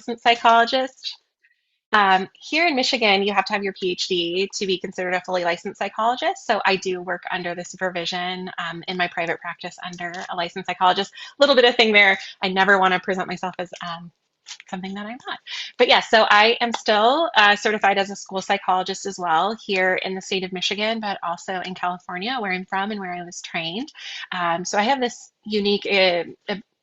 licensed psychologist. Here in Michigan, you have to have your PhD to be considered a fully licensed psychologist. So I do work under the supervision in my private practice under a licensed psychologist. A little bit of thing there. I never want to present myself as something that I'm not. But yes, so I am still certified as a school psychologist as well here in the state of Michigan, but also in California, where I'm from and where I was trained. So I have this unique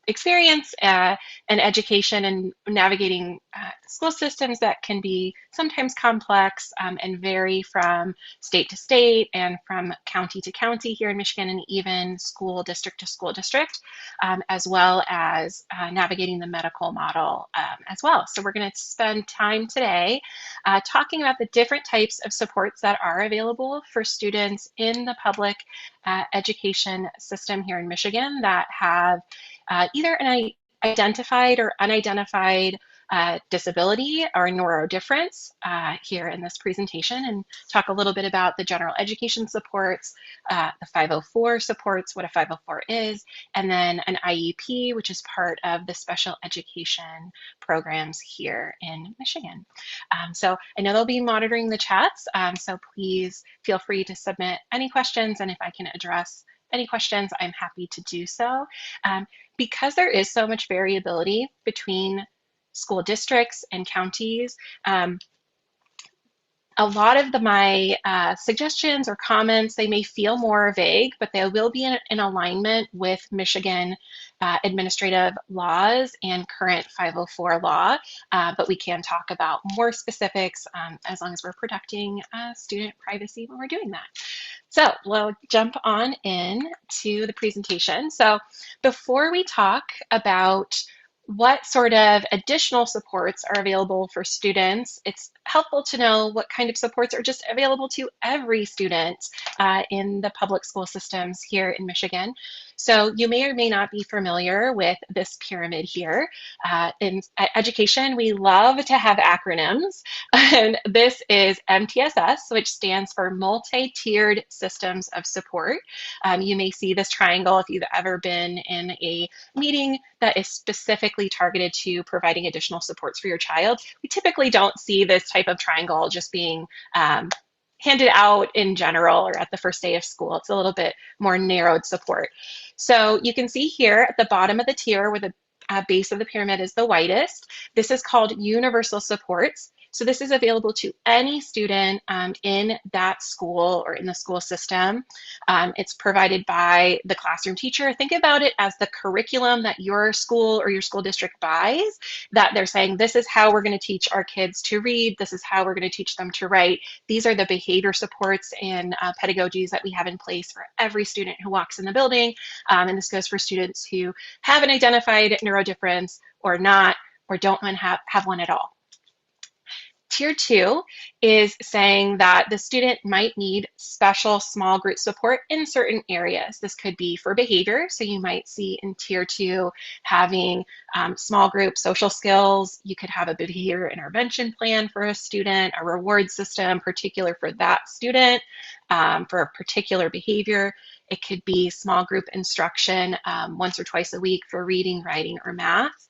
experience and education and navigating school systems that can be sometimes complex and vary from state to state and from county to county here in Michigan and even school district to school district, as well as navigating the medical model as well. So we're going to spend time today talking about the different types of supports that are available for students in the public education system here in Michigan that have either an identified or unidentified disability or neurodifference here in this presentation, and talk a little bit about the general education supports, the 504 supports, what a 504 is, and then an IEP, which is part of the special education programs here in Michigan. So I know they'll be monitoring the chats, so please feel free to submit any questions, and if I can address any questions, I'm happy to do so. Because there is so much variability between school districts and counties, a lot of my suggestions or comments, they may feel more vague, but they will be in alignment with Michigan administrative laws and current 504 law, but we can talk about more specifics as long as we're protecting student privacy when we're doing that. So we'll jump on in to the presentation. So before we talk about what sort of additional supports are available for students, it's helpful to know what kind of supports are just available to every student in the public school systems here in Michigan. So you may or may not be familiar with this pyramid here. In education, we love to have acronyms, and this is MTSS, which stands for Multi-Tiered Systems of Support. You may see this triangle if you've ever been in a meeting that is specifically targeted to providing additional supports for your child. We typically don't see this type of triangle just being handed out in general or at the first day of school. It's a little bit more narrowed support. So you can see here at the bottom of the tier where the base of the pyramid is the whitest, this is called universal supports. So this is available to any student in that school or in the school system. It's provided by the classroom teacher. Think about it as the curriculum that your school or your school district buys, that they're saying, this is how we're going to teach our kids to read. This is how we're going to teach them to write. These are the behavior supports and pedagogies that we have in place for every student who walks in the building. And this goes for students who have an identified neurodifference or not, or don't have one at all. Tier 2 is saying that the student might need special small group support in certain areas. This could be for behavior, so you might see in Tier 2 having small group social skills. You could have a behavior intervention plan for a student, a reward system particular for that student, for a particular behavior. It could be small group instruction once or twice a week for reading, writing, or math.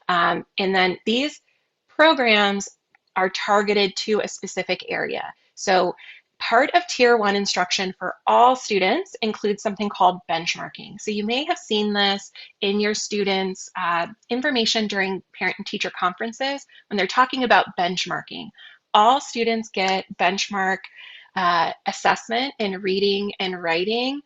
And then these programs are targeted to a specific area. So part of Tier 1 instruction for all students includes something called benchmarking. So you may have seen this in your students' information during parent and teacher conferences when they're talking about benchmarking. All students get benchmark assessment in reading and writing,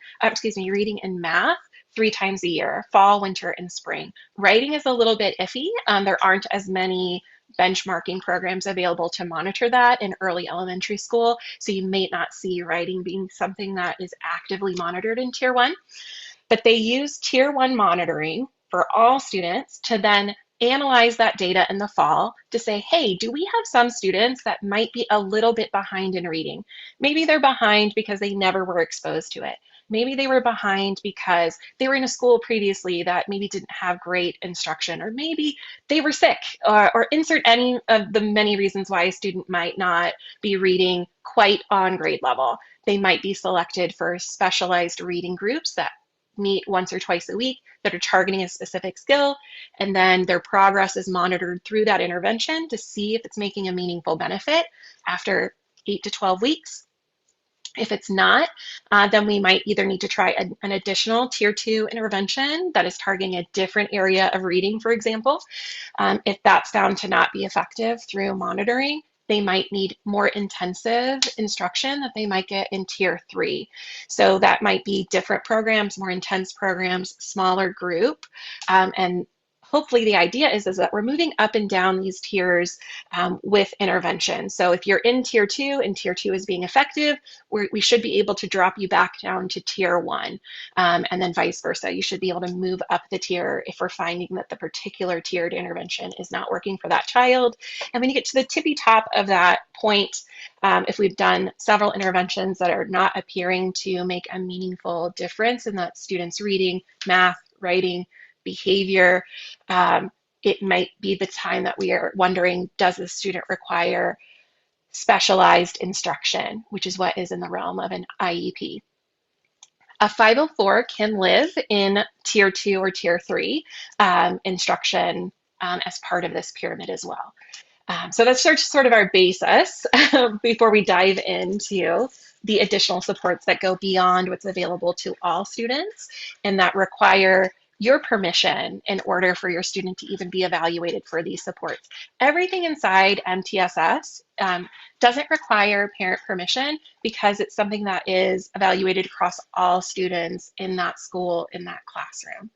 reading and math 3 times a year, fall, winter, and spring. Writing is a little bit iffy. There aren't as many benchmarking programs available to monitor that in early elementary school, so you may not see writing being something that is actively monitored in Tier 1. But they use Tier 1 monitoring for all students to then analyze that data in the fall to say, hey, do we have some students that might be a little bit behind in reading? Maybe they're behind because they never were exposed to it. Maybe they were behind because they were in a school previously that maybe didn't have great instruction, or maybe they were sick, or insert any of the many reasons why a student might not be reading quite on grade level. They might be selected for specialized reading groups that meet once or twice a week that are targeting a specific skill, and then their progress is monitored through that intervention to see if it's making a meaningful benefit after 8 to 12 weeks. If it's not, then we might either need to try an additional tier 2 intervention that is targeting a different area of reading, for example. If that's found to not be effective through monitoring, they might need more intensive instruction that they might get in tier 3. So that might be different programs, more intense programs, smaller group, and hopefully the idea is that we're moving up and down these tiers with intervention. So if you're in tier 2 and tier 2 is being effective, we should be able to drop you back down to tier 1, and then vice versa. You should be able to move up the tier if we're finding that the particular tiered intervention is not working for that child. And when you get to the tippy top of that point, if we've done several interventions that are not appearing to make a meaningful difference in that student's reading, math, writing, behavior, it might be the time that we are wondering, does the student require specialized instruction, which is what is in the realm of an IEP. A 504 can live in tier 2 or tier 3 instruction as part of this pyramid as well. So that's sort of our basis before we dive into the additional supports that go beyond what's available to all students and that require your permission in order for your student to even be evaluated for these supports. Everything inside MTSS doesn't require parent permission because it's something that is evaluated across all students in that school, in that classroom.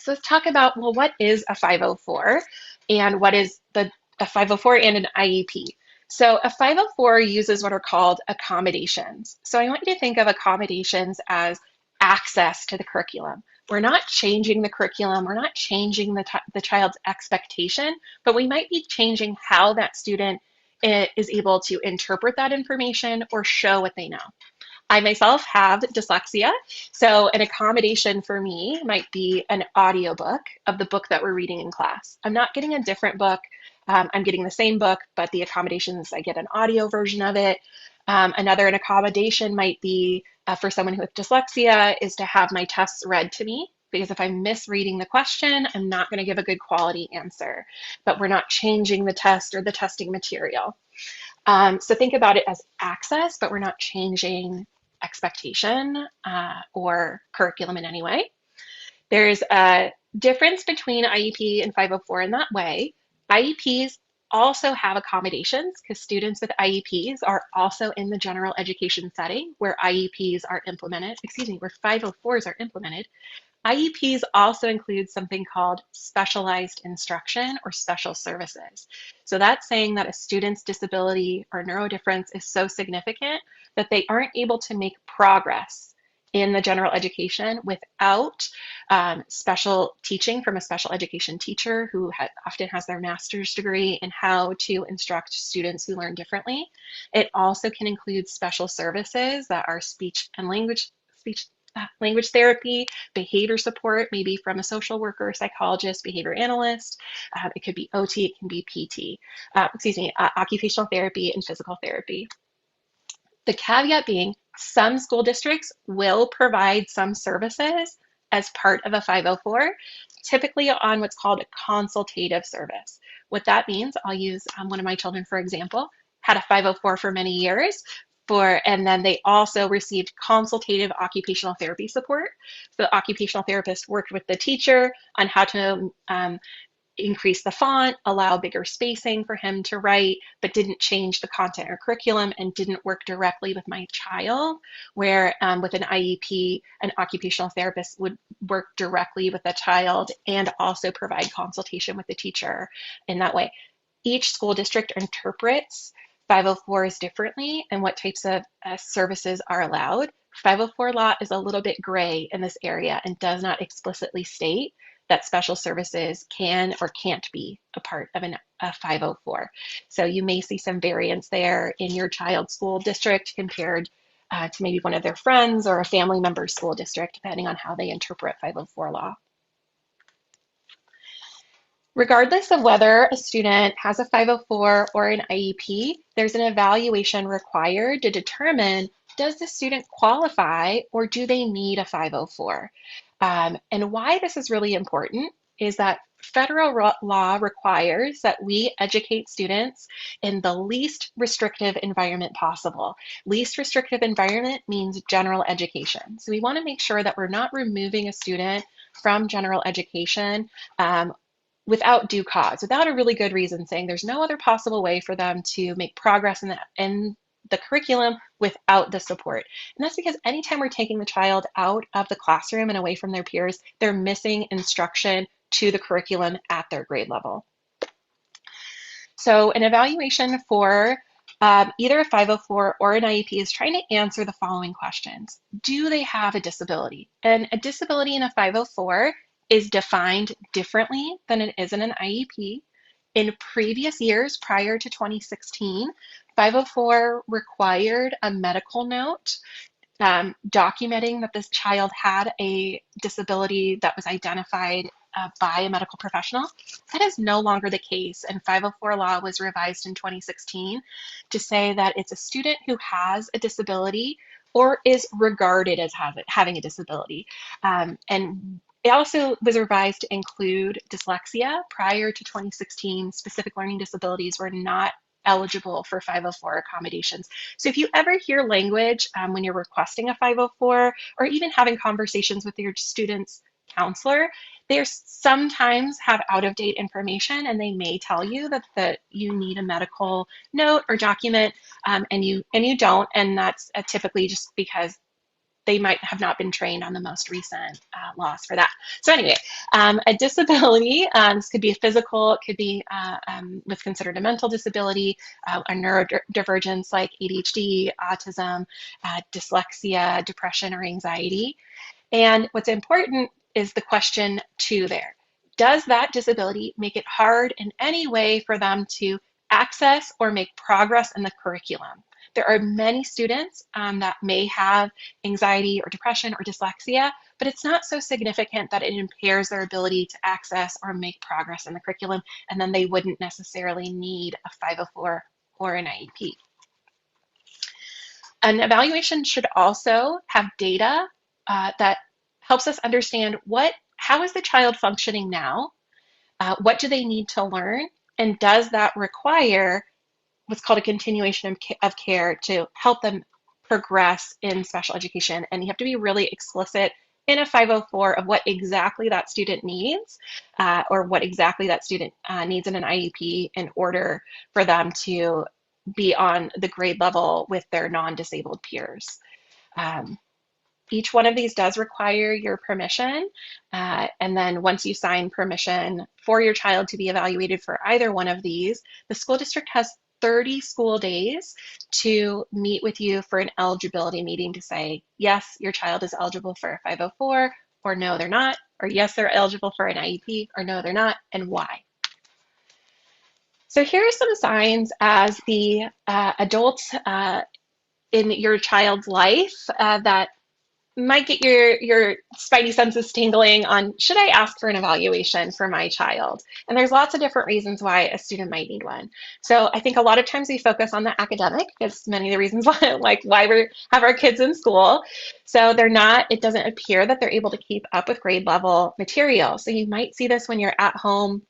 So let's talk about, well, what is a 504 and what is a 504 and an IEP? So a 504 uses what are called accommodations. So I want you to think of accommodations as access to the curriculum. We're not changing the curriculum, we're not changing the child's expectation, but we might be changing how that student is able to interpret that information or show what they know. I myself have dyslexia, so an accommodation for me might be an audiobook of the book that we're reading in class. I'm not getting a different book, I'm getting the same book, but the accommodations, I get an audio version of it. An accommodation might be for someone with dyslexia is to have my tests read to me, because if I'm misreading the question, I'm not going to give a good quality answer, but we're not changing the test or the testing material. So think about it as access, but we're not changing expectation or curriculum in any way. There's a difference between IEP and 504 in that way. IEPs also have accommodations because students with IEPs are also in the general education setting where IEPs are implemented, where 504s are implemented. IEPs also include something called specialized instruction or special services. So that's saying that a student's disability or neurodifference is so significant that they aren't able to make progress in the general education without special teaching from a special education teacher who often has their master's degree in how to instruct students who learn differently. It also can include special services that are speech language therapy, behavior support, maybe from a social worker, psychologist, behavior analyst. It could be OT, it can be PT, occupational therapy and physical therapy. The caveat being some school districts will provide some services as part of a 504, typically on what's called a consultative service. What that means, I'll use one of my children, for example, had a 504 for many years, and then they also received consultative occupational therapy support. So the occupational therapist worked with the teacher on how to increase the font, allow bigger spacing for him to write, but didn't change the content or curriculum and didn't work directly with my child, where with an IEP, an occupational therapist would work directly with the child and also provide consultation with the teacher in that way. Each school district interprets 504s differently and what types of services are allowed. 504 law is a little bit gray in this area and does not explicitly state that special services can or can't be a part of a 504. So you may see some variance there in your child's school district compared to maybe one of their friends or a family member's school district, depending on how they interpret 504 law. Regardless of whether a student has a 504 or an IEP, there's an evaluation required to determine does the student qualify or do they need a 504? And why this is really important is that federal law requires that we educate students in the least restrictive environment possible. Least restrictive environment means general education. So we want to make sure that we're not removing a student from general education without due cause, without a really good reason, saying there's no other possible way for them to make progress in the curriculum without the support. And that's because anytime we're taking the child out of the classroom and away from their peers, they're missing instruction to the curriculum at their grade level. So an evaluation for either a 504 or an IEP is trying to answer the following questions. Do they have a disability? And a disability in a 504 is defined differently than it is in an IEP. In previous years, prior to 2016, 504 required a medical note documenting that this child had a disability that was identified by a medical professional. That is no longer the case, and 504 law was revised in 2016 to say that it's a student who has a disability or is regarded as having a disability. And it also was revised to include dyslexia. Prior to 2016, specific learning disabilities were not eligible for 504 accommodations. So if you ever hear language when you're requesting a 504 or even having conversations with your student's counselor, they sometimes have out-of-date information and they may tell you that you need a medical note or document and you don't, and that's typically just because they might have not been trained on the most recent laws for that. So anyway, a disability, this could be a physical, it could be what's considered a mental disability, a neurodivergence like ADHD, autism, dyslexia, depression, or anxiety. And what's important is the question 2 there. Does that disability make it hard in any way for them to access or make progress in the curriculum? There are many students that may have anxiety or depression or dyslexia, but it's not so significant that it impairs their ability to access or make progress in the curriculum, and then they wouldn't necessarily need a 504 or an IEP. An evaluation should also have data that helps us understand how is the child functioning now, what do they need to learn, and does that require what's called a continuation of care to help them progress in special education. And you have to be really explicit in a 504 of what exactly that student needs or what exactly that student needs in an IEP in order for them to be on the grade level with their non-disabled peers. Each one of these does require your permission. And then once you sign permission for your child to be evaluated for either one of these, the school district has 30 school days to meet with you for an eligibility meeting to say, yes, your child is eligible for a 504, or no, they're not, or yes, they're eligible for an IEP, or no, they're not, and why. So here are some signs as the adults in your child's life that might get your spidey senses tingling on, should I ask for an evaluation for my child? And there's lots of different reasons why a student might need one. So I think a lot of times we focus on the academic, because many of the reasons why we have our kids in school. So it doesn't appear that they're able to keep up with grade level material. So you might see this when you're at home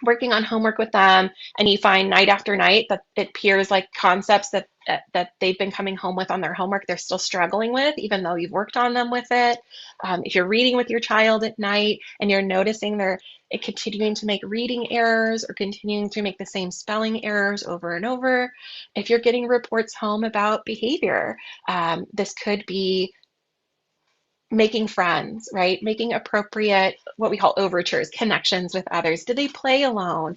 working on homework with them and you find night after night that it appears like concepts that they've been coming home with on their homework they're still struggling with, even though you've worked on them with it. If you're reading with your child at night and you're noticing they're continuing to make reading errors or continuing to make the same spelling errors over and over. If you're getting reports home about behavior, this could be making friends, right? Making appropriate, what we call overtures, connections with others. Do they play alone?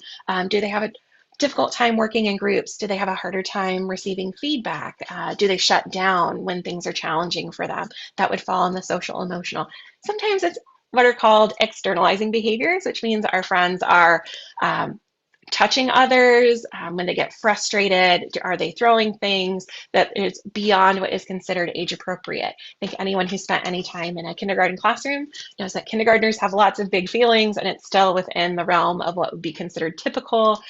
Do they have a difficult time working in groups? Do they have a harder time receiving feedback? Do they shut down when things are challenging for them? That would fall in the social emotional. Sometimes it's what are called externalizing behaviors, which means our friends are touching others, when they get frustrated, are they throwing things that is beyond what is considered age appropriate? I think anyone who spent any time in a kindergarten classroom knows that kindergartners have lots of big feelings, and it's still within the realm of what would be considered typical,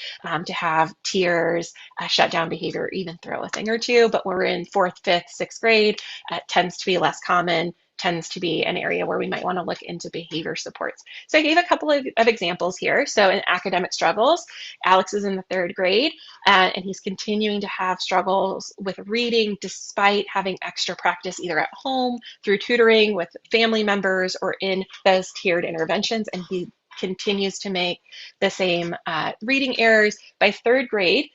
to have tears, shut down behavior, even throw a thing or two. But when we're in fourth, fifth, sixth grade, it tends to be less common, tends to be an area where we might want to look into behavior supports. So I gave a couple of examples here. So in academic struggles, Alex is in the third grade, and he's continuing to have struggles with reading despite having extra practice either at home, through tutoring with family members, or in those tiered interventions. And he continues to make the same reading errors. By third grade,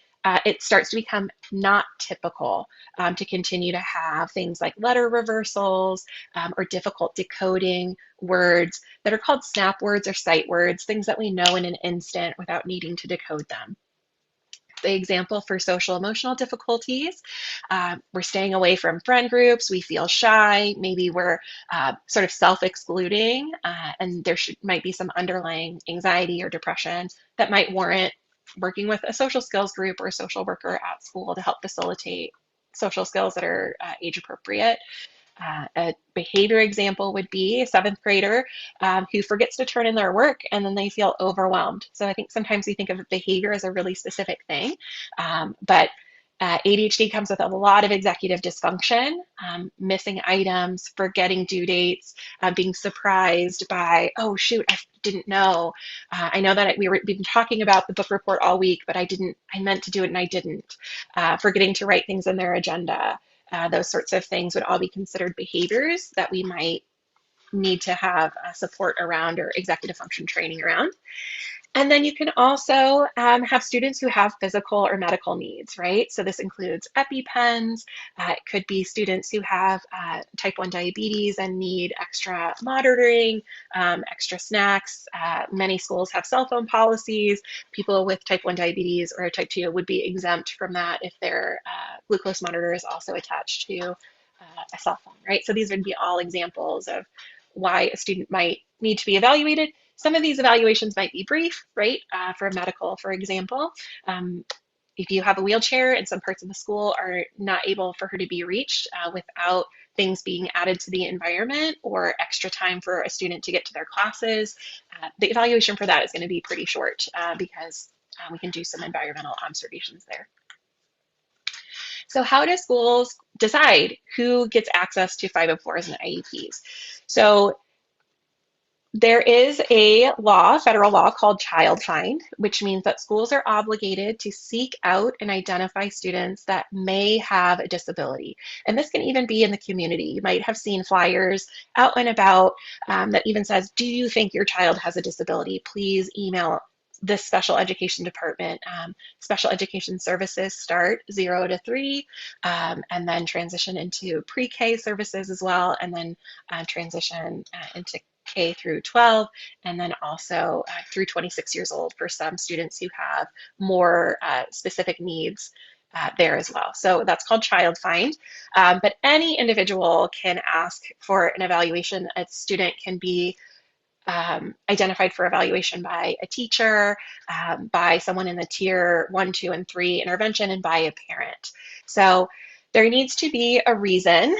it starts to become not typical to continue to have things like letter reversals, or difficult decoding words that are called snap words or sight words, things that we know in an instant without needing to decode them. The example for social emotional difficulties, we're staying away from friend groups, we feel shy, maybe we're sort of self-excluding, and there might be some underlying anxiety or depression that might warrant working with a social skills group or a social worker at school to help facilitate social skills that are age appropriate. A behavior example would be a seventh grader who forgets to turn in their work and then they feel overwhelmed. So I think sometimes we think of behavior as a really specific thing, but ADHD comes with a lot of executive dysfunction, missing items, forgetting due dates, being surprised by, oh shoot, I didn't know. I know that we've been talking about the book report all week, but I meant to do it and I didn't. Forgetting to write things in their agenda. Those sorts of things would all be considered behaviors that we might need to have support around or executive function training around. And then you can also have students who have physical or medical needs, right? So this includes EpiPens. It could be students who have type 1 diabetes and need extra monitoring, extra snacks. Many schools have cell phone policies. People with type 1 diabetes or type 2 would be exempt from that if their glucose monitor is also attached to a cell phone, right? So these would be all examples of why a student might need to be evaluated. Some of these evaluations might be brief, right? For medical, for example, if you have a wheelchair and some parts of the school are not able for her to be reached without things being added to the environment or extra time for a student to get to their classes, the evaluation for that is going to be pretty short because we can do some environmental observations there. So how do schools decide who gets access to 504s and IEPs? So there is a law, federal law called Child Find, which means that schools are obligated to seek out and identify students that may have a disability. And this can even be in the community. You might have seen flyers out and about that even says, do you think your child has a disability? Please email this special education department. Special education services start 0 to 3 and then transition into pre-K services as well, and then transition into K through 12, and then also through 26 years old for some students who have more specific needs there as well. So that's called Child Find. But any individual can ask for an evaluation. A student can be identified for evaluation by a teacher, by someone in the tier 1, 2, and 3 intervention, and by a parent. So there needs to be a reason.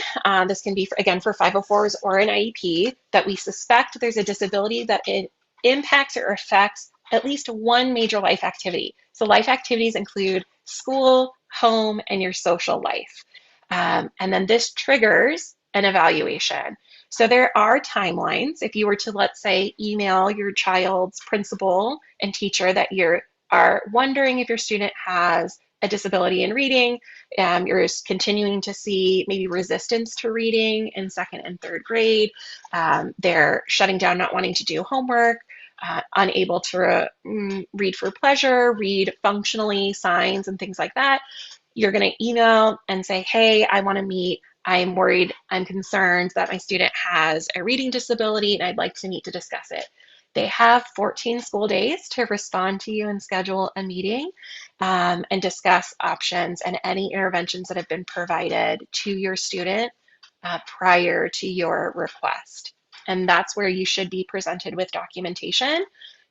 This can be, again, for 504s or an IEP, that we suspect there's a disability that it impacts or affects at least one major life activity. So life activities include school, home, and your social life. And then this triggers an evaluation. So there are timelines. If you were to, let's say, email your child's principal and teacher that you are wondering if your student has a disability in reading, you're continuing to see maybe resistance to reading in second and third grade, they're shutting down, not wanting to do homework, unable to read for pleasure, read functionally, signs and things like that, you're going to email and say, hey, I want to meet. I'm worried, I'm concerned that my student has a reading disability and I'd like to meet to discuss it. They have 14 school days to respond to you and schedule a meeting and discuss options and any interventions that have been provided to your student prior to your request. And that's where you should be presented with documentation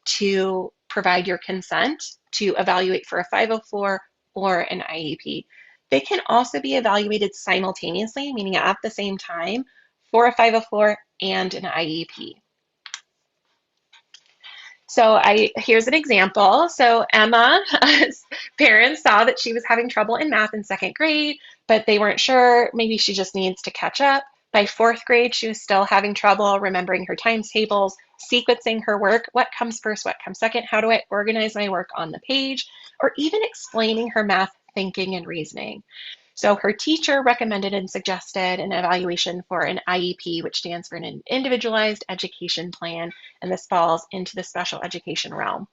to provide your consent to evaluate for a 504 or an IEP. They can also be evaluated simultaneously, meaning at the same time, for a 504 and an IEP. So here's an example. So Emma's parents saw that she was having trouble in math in second grade, but they weren't sure. Maybe she just needs to catch up. By fourth grade, she was still having trouble remembering her times tables, sequencing her work. What comes first? What comes second? How do I organize my work on the page? Or even explaining her math thinking and reasoning. So her teacher recommended and suggested an evaluation for an IEP, which stands for an individualized education plan, and this falls into the special education realm.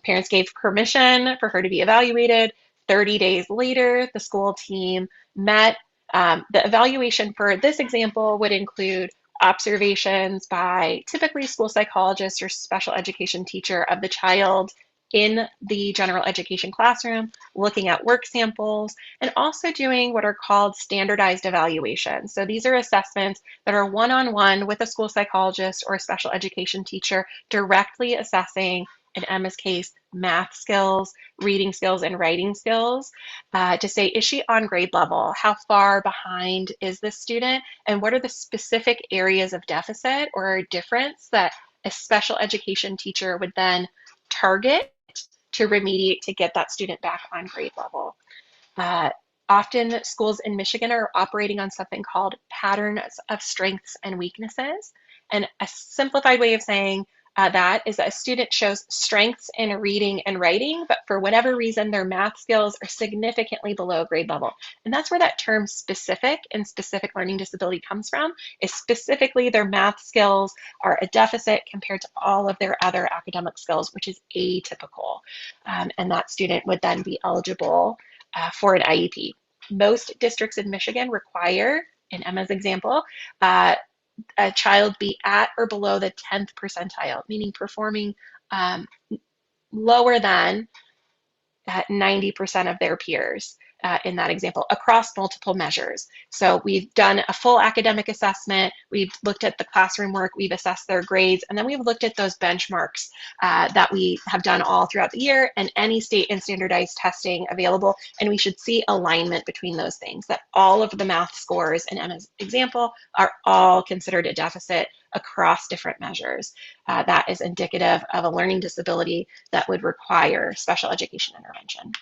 Parents gave permission for her to be evaluated. 30 days later, the school team met. The evaluation for this example would include observations by typically school psychologist or special education teacher of the child in the general education classroom, looking at work samples, and also doing what are called standardized evaluations. So these are assessments that are one-on-one with a school psychologist or a special education teacher, directly assessing, in Emma's case, math skills, reading skills, and writing skills to say, is she on grade level? How far behind is this student? And what are the specific areas of deficit or difference that a special education teacher would then target to remediate to get that student back on grade level. Often schools in Michigan are operating on something called patterns of strengths and weaknesses. And a simplified way of saying that is that a student shows strengths in reading and writing, but for whatever reason, their math skills are significantly below grade level. And that's where that term specific and specific learning disability comes from, is specifically their math skills are a deficit compared to all of their other academic skills, which is atypical. And that student would then be eligible for an IEP. Most districts in Michigan require, in Emma's example, a child be at or below the 10th percentile, meaning performing lower than 90% of their peers in that example across multiple measures. So we've done a full academic assessment, we've looked at the classroom work, we've assessed their grades, and then we've looked at those benchmarks that we have done all throughout the year and any state and standardized testing available, and we should see alignment between those things, that all of the math scores in Emma's example are all considered a deficit across different measures. That is indicative of a learning disability that would require special education intervention.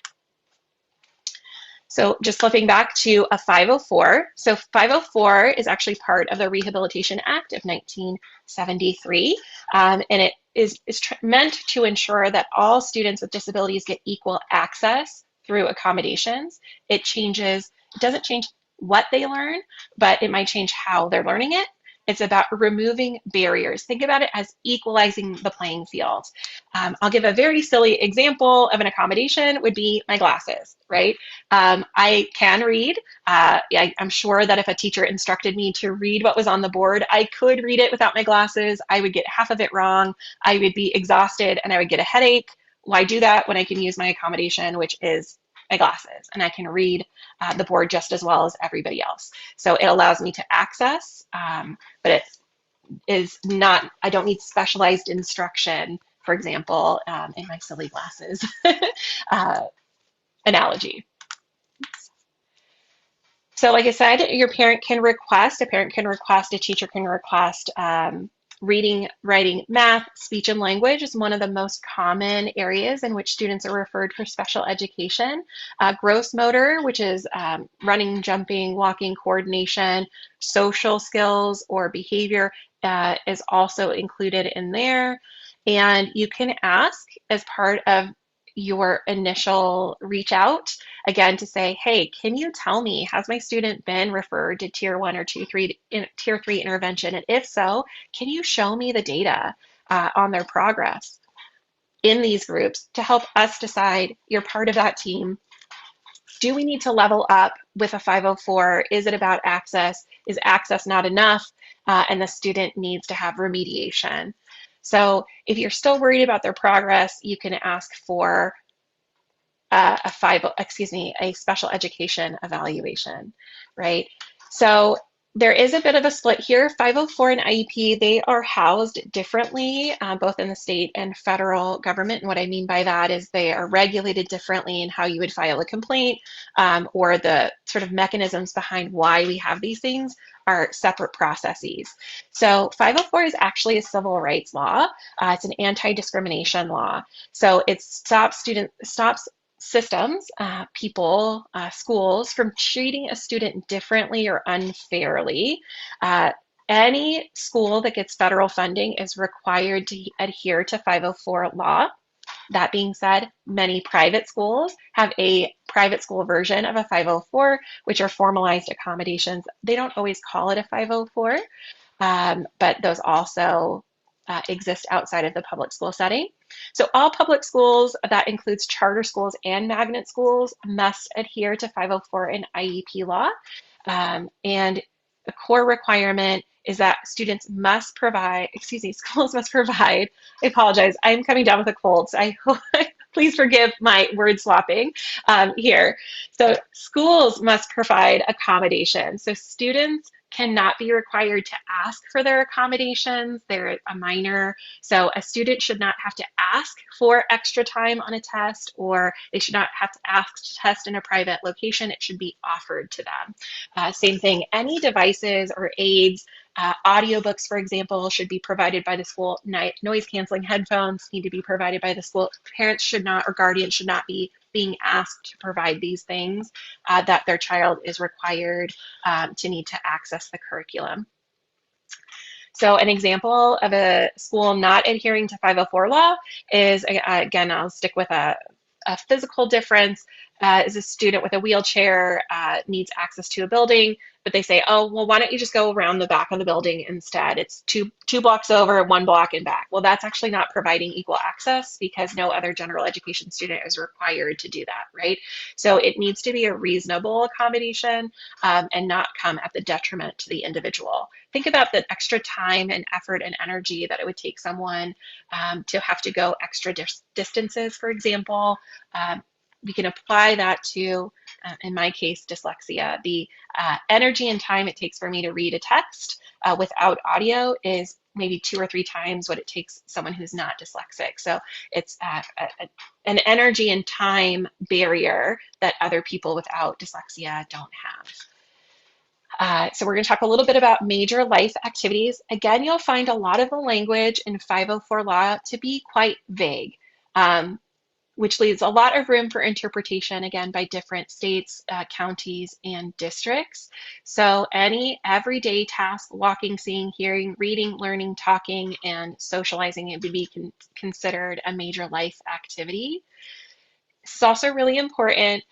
So just flipping back to a 504. So 504 is actually part of the Rehabilitation Act of 1973, and it is meant to ensure that all students with disabilities get equal access through accommodations. It doesn't change what they learn, but it might change how they're learning it. It's about removing barriers. Think about it as equalizing the playing field. I'll give a very silly example of an accommodation would be my glasses, right? I can read. I'm sure that if a teacher instructed me to read what was on the board, I could read it without my glasses. I would get half of it wrong. I would be exhausted and I would get a headache. Why do that when I can use my accommodation, which is my glasses, and I can read the board just as well as everybody else. So it allows me to access, but it is not, I don't need specialized instruction, for example, in my silly glasses analogy. So like I said, a parent can request, a teacher can request reading, writing, math, speech and language is one of the most common areas in which students are referred for special education. Gross motor, which is running, jumping, walking, coordination, social skills or behavior is also included in there. And you can ask as part of your initial reach out, again, to say, hey, can you tell me, has my student been referred to tier 1 or tier 3 intervention? And if so, can you show me the data on their progress in these groups to help us decide you're part of that team? Do we need to level up with a 504? Is it about access? Is access not enough? And the student needs to have remediation. So if you're still worried about their progress, you can ask for a special education evaluation, right? So There is a bit of a split here. 504 and IEP, they are housed differently, both in the state and federal government. And what I mean by that is they are regulated differently in how you would file a complaint, or the sort of mechanisms behind why we have these things are separate processes. So 504 is actually a civil rights law. It's an anti-discrimination law. So it stops systems, people, schools from treating a student differently or unfairly. Uh, any school that gets federal funding is required to adhere to 504 law. That being said, many private schools have a private school version of a 504, which are formalized accommodations. They don't always call it a 504, but those also exist outside of the public school setting. So all public schools, that includes charter schools and magnet schools, must adhere to 504 and IEP law. And the core requirement is that schools must provide, I apologize, I'm coming down with a cold, so I hope, please forgive my word swapping here. So schools must provide accommodations. So students cannot be required to ask for their accommodations. They're a minor, so a student should not have to ask for extra time on a test, or they should not have to ask to test in a private location. It should be offered to them. Same thing, any devices or aids, audiobooks, for example, should be provided by the school. Noise canceling headphones need to be provided by the school. Parents should not, or guardians should not be being asked to provide these things, that their child is required to need to access the curriculum. So an example of a school not adhering to 504 law is, again, I'll stick with a physical difference, is a student with a wheelchair needs access to a building, but they say, oh, well, why don't you just go around the back of the building instead? It's two blocks over, 1 block and back. Well, that's actually not providing equal access, because no other general education student is required to do that, right? So it needs to be a reasonable accommodation, and not come at the detriment to the individual. Think about the extra time and effort and energy that it would take someone to have to go extra distances, for example. We can apply that to, in my case, dyslexia. The energy and time it takes for me to read a text without audio is maybe 2 or 3 times what it takes someone who's not dyslexic. So it's an energy and time barrier that other people without dyslexia don't have. So we're going to talk a little bit about major life activities. Again, you'll find a lot of the language in 504 law to be quite vague, which leaves a lot of room for interpretation, again, by different states, counties, and districts. So any everyday task, walking, seeing, hearing, reading, learning, talking, and socializing, it would be considered a major life activity. It's also really important.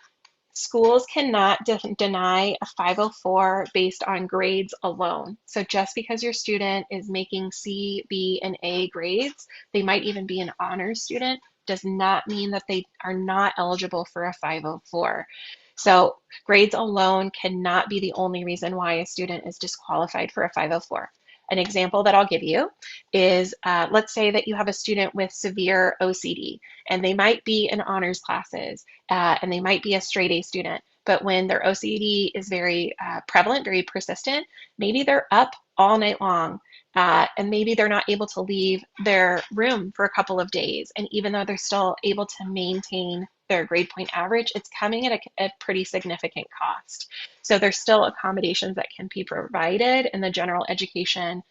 Schools cannot deny a 504 based on grades alone. So just because your student is making C, B, and A grades, they might even be an honors student, does not mean that they are not eligible for a 504. So grades alone cannot be the only reason why a student is disqualified for a 504. An example that I'll give you is, let's say that you have a student with severe OCD, and they might be in honors classes, and they might be a straight A student, but when their OCD is very prevalent, very persistent, maybe they're up all night long, and maybe they're not able to leave their room for a couple of days. And even though they're still able to maintain their grade point average, it's coming at a pretty significant cost. So there's still accommodations that can be provided in the general education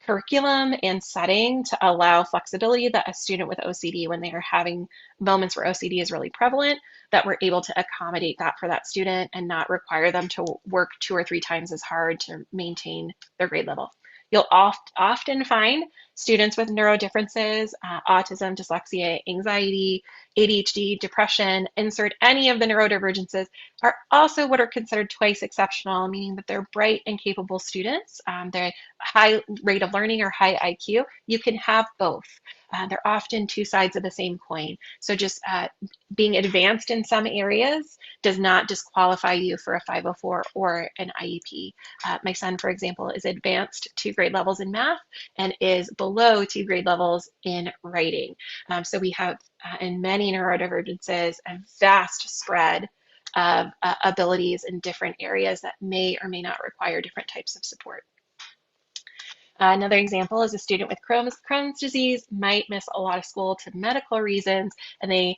curriculum and setting to allow flexibility, that a student with OCD, when they are having moments where OCD is really prevalent, that we're able to accommodate that for that student and not require them to work 2 or 3 times as hard to maintain their grade level. You'll often find students with neurodifferences, autism, dyslexia, anxiety, ADHD, depression, insert any of the neurodivergences, are also what are considered twice exceptional, meaning that they're bright and capable students. They're high rate of learning or high IQ. You can have both. They're often 2 sides of the same coin. So just being advanced in some areas does not disqualify you for a 504 or an IEP. My son, for example, is advanced 2 grade levels in math and is below 2 grade levels in writing. So we have, in many neurodivergences, a vast spread of abilities in different areas that may or may not require different types of support. Another example is a student with Crohn's disease might miss a lot of school to medical reasons, and they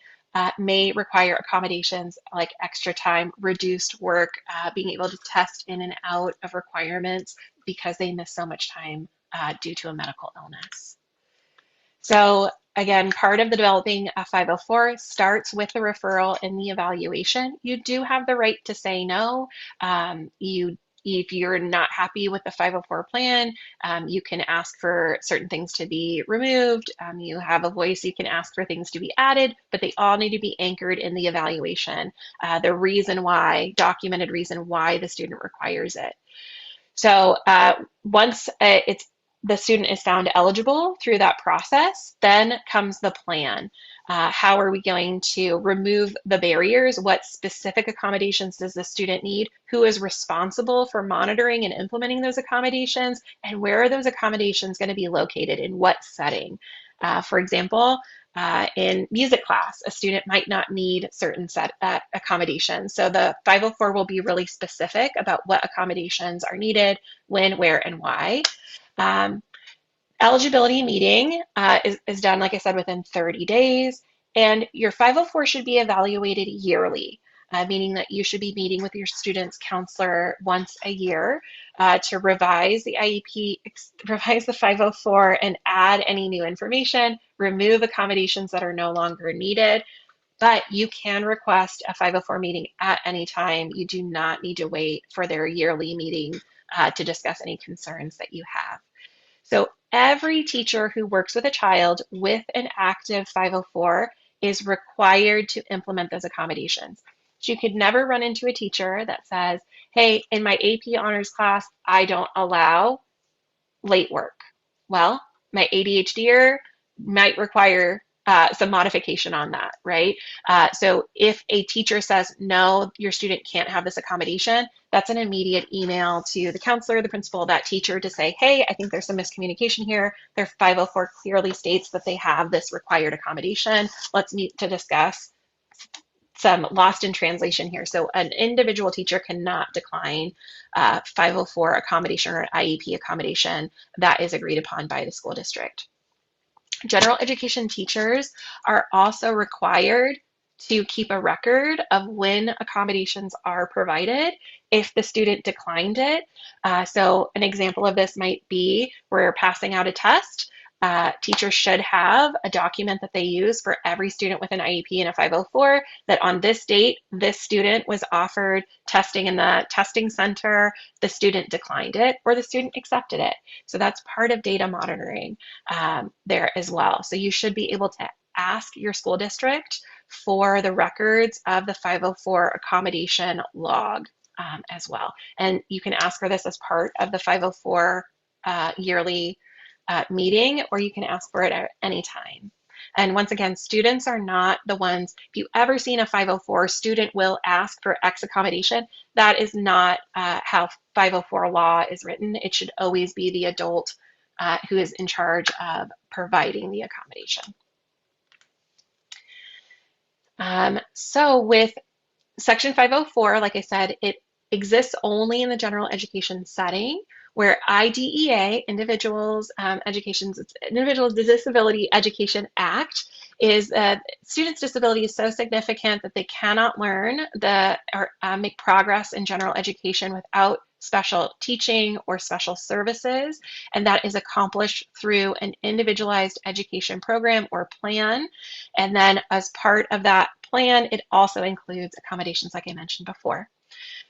may require accommodations like extra time, reduced work, being able to test in and out of requirements because they miss so much time due to a medical illness. So again, part of the developing a 504 starts with the referral and the evaluation. You do have the right to say no. If you're not happy with the 504 plan, you can ask for certain things to be removed. You have a voice, you can ask for things to be added, but they all need to be anchored in the evaluation. The reason why, documented reason why the student requires it. So once the student is found eligible through that process, then comes the plan. How are we going to remove the barriers? What specific accommodations does the student need? Who is responsible for monitoring and implementing those accommodations? And where are those accommodations going to be located? In what setting? For example, in music class, a student might not need certain set accommodations. So the 504 will be really specific about what accommodations are needed, when, where, and why. Eligibility meeting is done, like I said, within 30 days, and your 504 should be evaluated yearly, meaning that you should be meeting with your student's counselor once a year to revise the IEP, revise the 504, and add any new information, remove accommodations that are no longer needed. But you can request a 504 meeting at any time. You do not need to wait for their yearly meeting to discuss any concerns that you have. So every teacher who works with a child with an active 504 is required to implement those accommodations. So you could never run into a teacher that says, hey, in my AP honors class, I don't allow late work. Well, my ADHDer might require some modification on that, right? So if a teacher says, no, your student can't have this accommodation, that's an immediate email to the counselor, the principal, that teacher to say, hey, I think there's some miscommunication here. Their 504 clearly states that they have this required accommodation. Let's meet to discuss some lost in translation here. So an individual teacher cannot decline 504 accommodation or IEP accommodation that is agreed upon by the school district. General education teachers are also required to keep a record of when accommodations are provided if the student declined it. So an example of this might be we're passing out a test. Teachers should have a document that they use for every student with an IEP and a 504 that on this date, this student was offered testing in the testing center, the student declined it, or the student accepted it. So that's part of data monitoring there as well. So you should be able to ask your school district for the records of the 504 accommodation log as well. And you can ask for this as part of the 504 yearly meeting, or you can ask for it at any time. And once again, students are not the ones, if you've ever seen a 504, student will ask for X accommodation. That is not how 504 law is written. It should always be the adult who is in charge of providing the accommodation. So with Section 504, like I said, it exists only in the general education setting, where IDEA, Individuals Disability Education Act, is students' disability is so significant that they cannot learn or make progress in general education without special teaching or special services, and that is accomplished through an individualized education program or plan. And then as part of that plan, it also includes accommodations like I mentioned before.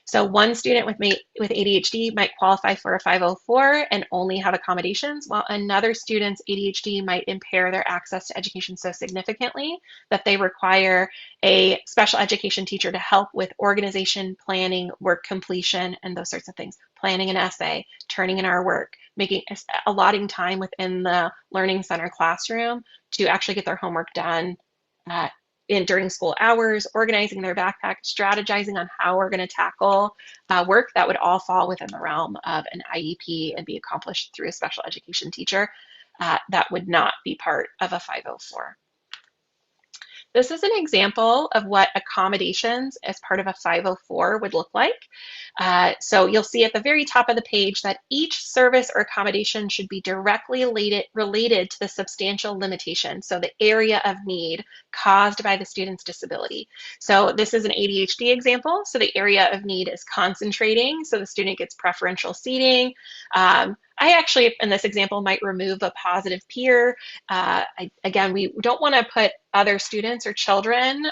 So one student with ADHD might qualify for a 504 and only have accommodations, while another student's ADHD might impair their access to education so significantly that they require a special education teacher to help with organization, planning, work completion, and those sorts of things. Planning an essay, turning in our work, allotting time within the Learning Center classroom to actually get their homework done during school hours, organizing their backpack, strategizing on how we're going to tackle work. That would all fall within the realm of an IEP and be accomplished through a special education teacher. That would not be part of a 504. This is an example of what accommodations as part of a 504 would look like. So you'll see at the very top of the page that each service or accommodation should be directly related to the substantial limitation, so the area of need caused by the student's disability. So this is an ADHD example. So the area of need is concentrating, so the student gets preferential seating. I actually, in this example, might remove a positive peer. Again, we don't want to put other students or children,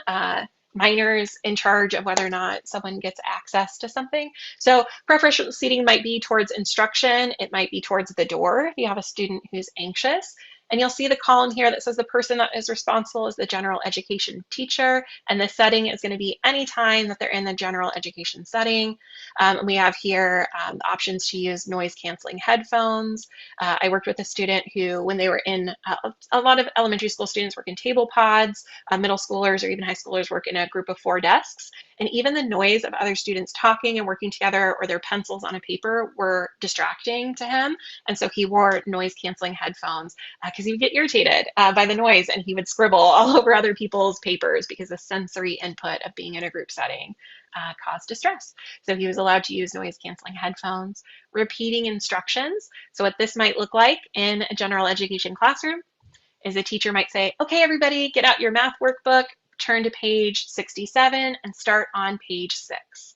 minors, in charge of whether or not someone gets access to something. So preferential seating might be towards instruction. It might be towards the door if you have a student who's anxious. And you'll see the column here that says the person that is responsible is the general education teacher, and the setting is going to be any time that they're in the general education setting. We have here the options to use noise canceling headphones. I worked with a student who, when they were in, a lot of elementary school students work in table pods, middle schoolers or even high schoolers work in a group of 4 desks. And even the noise of other students talking and working together or their pencils on a paper were distracting to him. And so he wore noise canceling headphones because he would get irritated by the noise, and he would scribble all over other people's papers because the sensory input of being in a group setting caused distress. So he was allowed to use noise canceling headphones. Repeating instructions. So what this might look like in a general education classroom is a teacher might say, okay, everybody, get out your math workbook, turn to page 67 and start on page 6.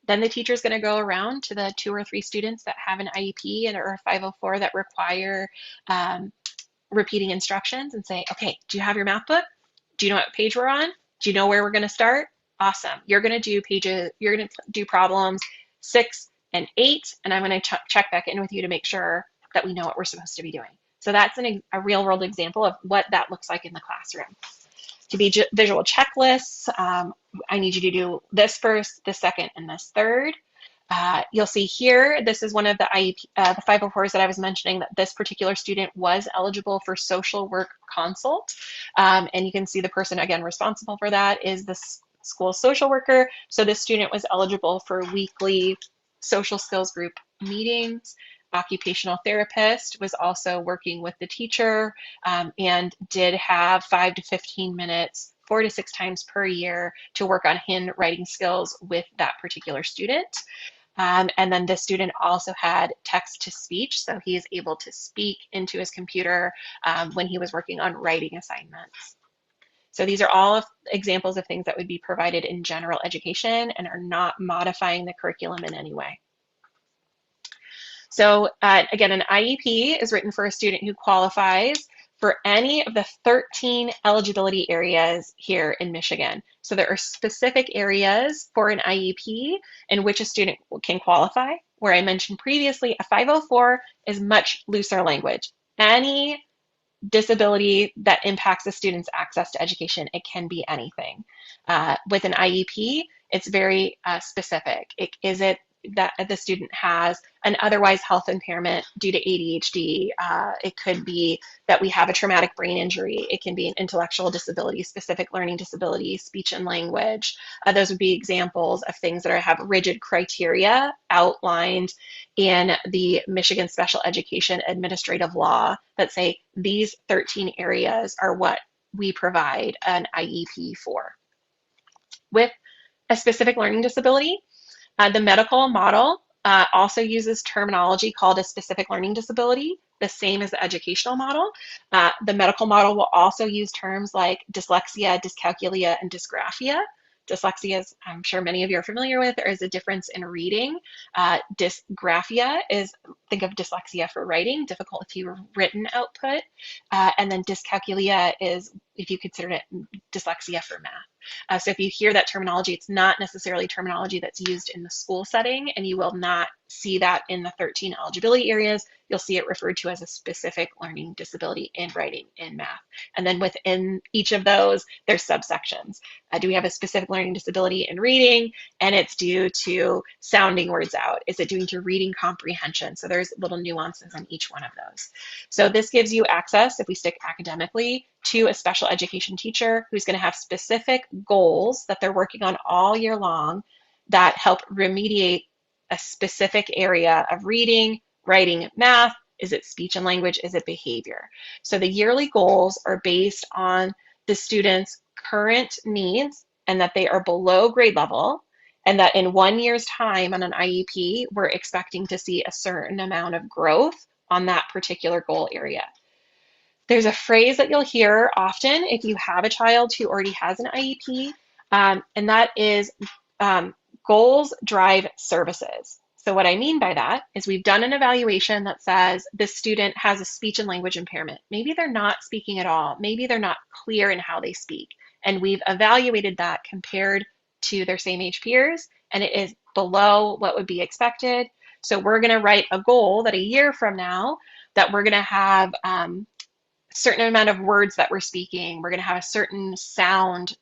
Then the teacher is going to go around to the 2 or 3 students that have an IEP and or a 504 that require repeating instructions and say, okay, do you have your math book? Do you know what page we're on? Do you know where we're going to start? Awesome. You're going to do pages, you're going to do problems 6 and 8, and I'm going to check back in with you to make sure that we know what we're supposed to be doing. So that's a real world example of what that looks like in the classroom. To be visual checklists, I need you to do this first, this second, and this third. You'll see here, this is one of the IEP, the 504s that I was mentioning, that this particular student was eligible for social work consult. And you can see the person, again, responsible for that is the school social worker. So this student was eligible for weekly social skills group meetings. Occupational therapist was also working with the teacher and did have 5 to 15 minutes 4 to 6 times per year to work on handwriting skills with that particular student. And then this student also had text to speech, so he is able to speak into his computer when he was working on writing assignments. So these are all examples of things that would be provided in general education and are not modifying the curriculum in any way. So again, an IEP is written for a student who qualifies for any of the 13 eligibility areas here in Michigan. So there are specific areas for an IEP in which a student can qualify. Where I mentioned previously, a 504 is much looser language. Any disability that impacts a student's access to education, it can be anything. With an IEP, it's very specific. Is it that the student has an otherwise health impairment due to ADHD. It could be that we have a traumatic brain injury. It can be an intellectual disability, specific learning disability, speech and language. Those would be examples of things that have rigid criteria outlined in the Michigan Special Education Administrative Law that say these 13 areas are what we provide an IEP for. With a specific learning disability, the medical model also uses terminology called a specific learning disability, the same as the educational model. The medical model will also use terms like dyslexia, dyscalculia, and dysgraphia. Dyslexia, as I'm sure many of you are familiar with, there is a difference in reading. Dysgraphia is, think of dyslexia for writing, difficulty written output. And then dyscalculia is, if you consider it, dyslexia for math. So if you hear that terminology, it's not necessarily terminology that's used in the school setting, and you will not see that in the 13 eligibility areas. You'll see it referred to as a specific learning disability in writing, in math. And then within each of those, there's subsections. Do we have a specific learning disability in reading? And it's due to sounding words out. Is it due to reading comprehension? So there's little nuances in each one of those. So this gives you access, if we stick academically, to a special education teacher who's going to have specific goals that they're working on all year long that help remediate a specific area of reading, writing, math. Is it speech and language? Is it behavior? So the yearly goals are based on the student's current needs and that they are below grade level, and that in 1 year's time on an IEP, we're expecting to see a certain amount of growth on that particular goal area. There's a phrase that you'll hear often if you have a child who already has an IEP, and that is goals drive services. So what I mean by that is we've done an evaluation that says this student has a speech and language impairment. Maybe they're not speaking at all. Maybe they're not clear in how they speak. And we've evaluated that compared to their same age peers, and it is below what would be expected. So we're going to write a goal that a year from now that we're going to have certain amount of words that we're speaking. We're going to have a certain sound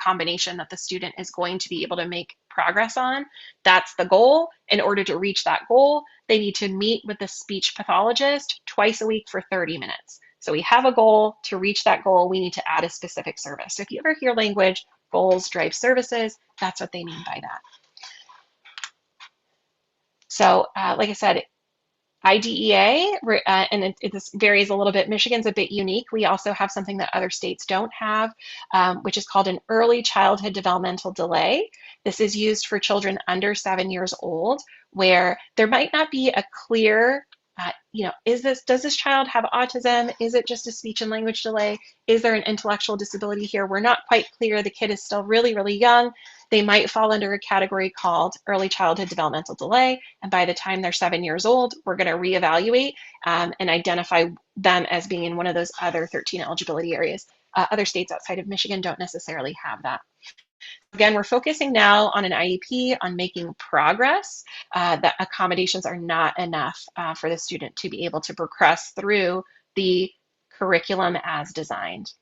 combination that the student is going to be able to make progress on. That's the goal. In order to reach that goal, they need to meet with the speech pathologist twice a week for 30 minutes. So we have a goal. To reach that goal, we need to add a specific service. So if you ever hear language, goals drive services, that's what they mean by that. So like I said, IDEA, and this varies a little bit. Michigan's a bit unique. We also have something that other states don't have, which is called an early childhood developmental delay. This is used for children under 7 years old, where there might not be a clear, does this child have autism? Is it just a speech and language delay? Is there an intellectual disability here? We're not quite clear. The kid is still really, really young. They might fall under a category called early childhood developmental delay. And by the time they're 7 years old, we're going to reevaluate and identify them as being in one of those other 13 eligibility areas. Other states outside of Michigan don't necessarily have that. Again, we're focusing now on an IEP on making progress. That accommodations are not enough for the student to be able to progress through the curriculum as designed.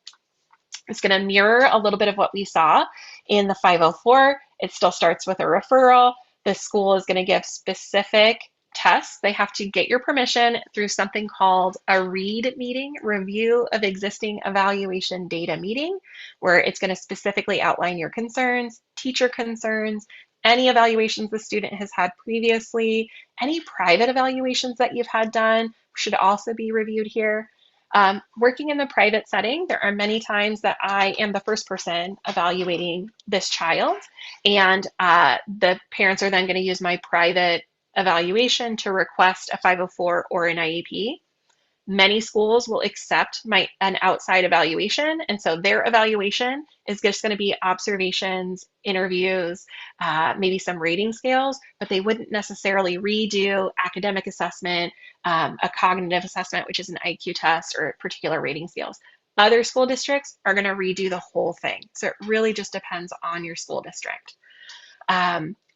It's going to mirror a little bit of what we saw in the 504. It still starts with a referral. The school is going to give specific tests. They have to get your permission through something called a READ meeting, review of existing evaluation data meeting, where it's going to specifically outline your concerns, teacher concerns, any evaluations the student has had previously, any private evaluations that you've had done should also be reviewed here. Working in the private setting, there are many times that I am the first person evaluating this child, and the parents are then going to use my private evaluation to request a 504 or an IEP. Many schools will accept an outside evaluation, and so their evaluation is just going to be observations, interviews, maybe some rating scales, but they wouldn't necessarily redo academic assessment, a cognitive assessment, which is an IQ test, or particular rating scales. Other school districts are going to redo the whole thing, so it really just depends on your school district.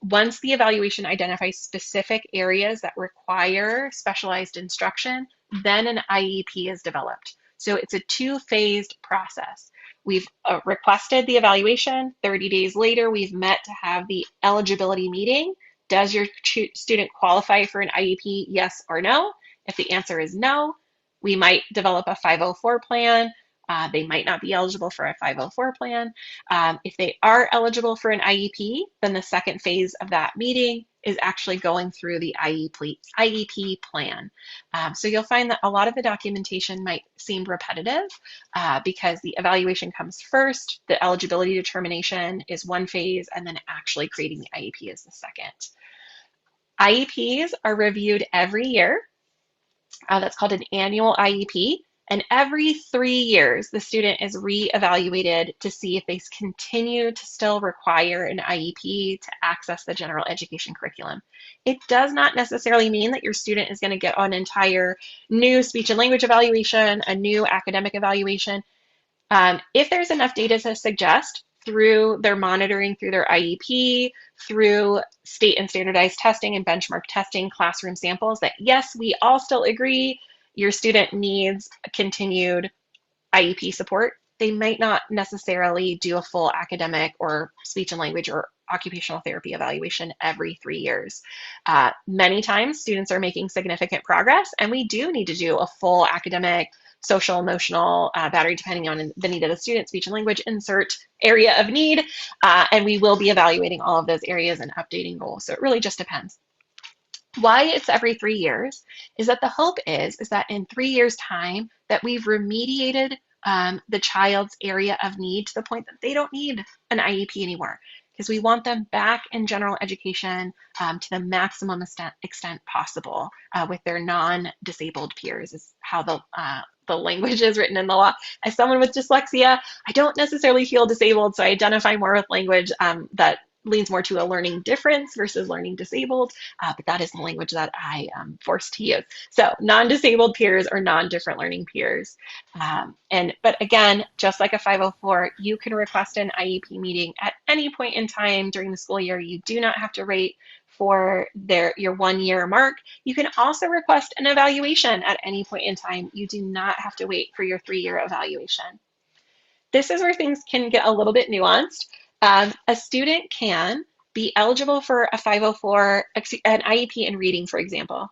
Once the evaluation identifies specific areas that require specialized instruction, then an IEP is developed. So it's a two-phased process. We've requested the evaluation. 30 days later, we've met to have the eligibility meeting. Does your student qualify for an IEP, yes or no? If the answer is no, we might develop a 504 plan. They might not be eligible for a 504 plan. If they are eligible for an IEP, then the second phase of that meeting is actually going through the IEP plan. So you'll find that a lot of the documentation might seem repetitive because the evaluation comes first, the eligibility determination is one phase, and then actually creating the IEP is the second. IEPs are reviewed every year. That's called an annual IEP. And every 3 years, the student is re-evaluated to see if they continue to still require an IEP to access the general education curriculum. It does not necessarily mean that your student is going to get an entire new speech and language evaluation, a new academic evaluation. If there's enough data to suggest through their monitoring, through their IEP, through state and standardized testing and benchmark testing, classroom samples, that yes, we all still agree your student needs continued IEP support, they might not necessarily do a full academic or speech and language or occupational therapy evaluation every 3 years. Many times students are making significant progress, and we do need to do a full academic, social, emotional, battery, depending on the need of the student, speech and language, insert area of need, and we will be evaluating all of those areas and updating goals. So it really just depends. Why it's every 3 years is that the hope is that in 3 years' time that we've remediated the child's area of need to the point that they don't need an IEP anymore, because we want them back in general education to the maximum extent possible with their non-disabled peers, is how the language is written in the law. As someone with dyslexia, I don't necessarily feel disabled, so I identify more with language that leans more to a learning difference versus learning disabled, but that is the language that I am forced to use. So non-disabled peers or non-different learning peers. But again, just like a 504, you can request an IEP meeting at any point in time during the school year. You do not have to wait for your 1 year mark. You can also request an evaluation at any point in time. You do not have to wait for your 3-year evaluation. This is where things can get a little bit nuanced. A student can be eligible for a 504, an IEP in reading, for example.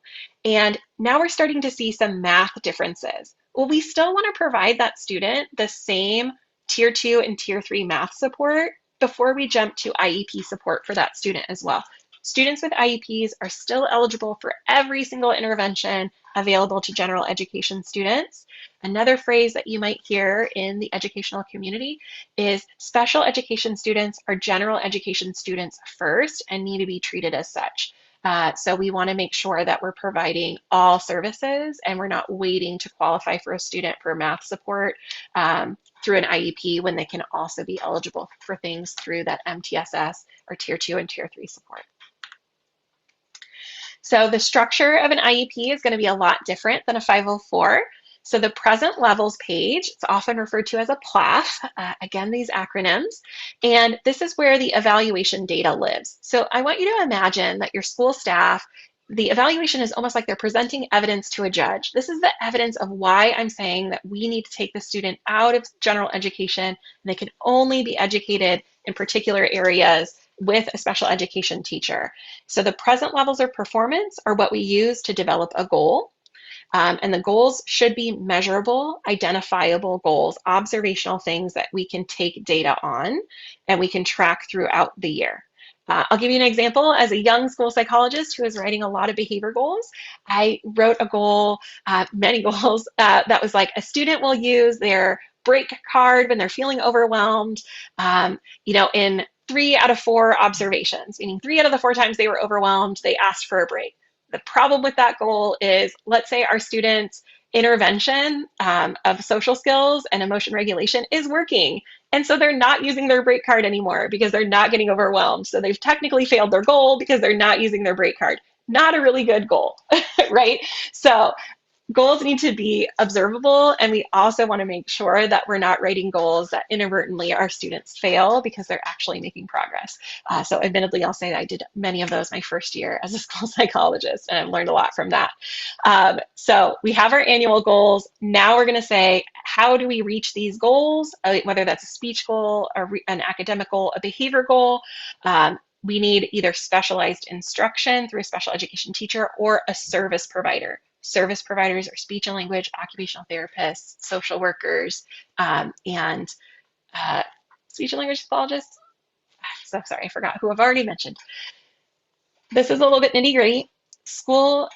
And now we're starting to see some math differences. Well, we still want to provide that student the same Tier 2 and Tier 3 math support before we jump to IEP support for that student as well. Students with IEPs are still eligible for every single intervention available to general education students. Another phrase that you might hear in the educational community is special education students are general education students first and need to be treated as such. So we want to make sure that we're providing all services and we're not waiting to qualify for a student for math support through an IEP when they can also be eligible for things through that MTSS or Tier 2 and Tier 3 support. So the structure of an IEP is going to be a lot different than a 504. So the present levels page, it's often referred to as a PLAF, again, these acronyms, and this is where the evaluation data lives. So I want you to imagine that your school staff, the evaluation is almost like they're presenting evidence to a judge. This is the evidence of why I'm saying that we need to take the student out of general education and they can only be educated in particular areas with a special education teacher. So the present levels of performance are what we use to develop a goal. And the goals should be measurable, identifiable goals, observational things that we can take data on and we can track throughout the year. I'll give you an example. As a young school psychologist who was writing a lot of behavior goals, I wrote a goal, many goals, that was like a student will use their break card when they're feeling overwhelmed, in 3 out of 4 observations, meaning 3 out of the 4 times they were overwhelmed, they asked for a break. The problem with that goal is, let's say our students' intervention of social skills and emotion regulation is working. And so they're not using their break card anymore because they're not getting overwhelmed. So they've technically failed their goal because they're not using their break card. Not a really good goal, right? So goals need to be observable, and we also want to make sure that we're not writing goals that inadvertently our students fail because they're actually making progress. So admittedly, I'll say that I did many of those my first year as a school psychologist, and I've learned a lot from that. So we have our annual goals. Now we're going to say, how do we reach these goals, whether that's a speech goal, an academic goal, a behavior goal. We need either specialized instruction through a special education teacher or a service provider. Service providers are speech and language, occupational therapists, social workers, and speech and language pathologists. So sorry, I forgot who I've already mentioned. This is a little bit nitty gritty. School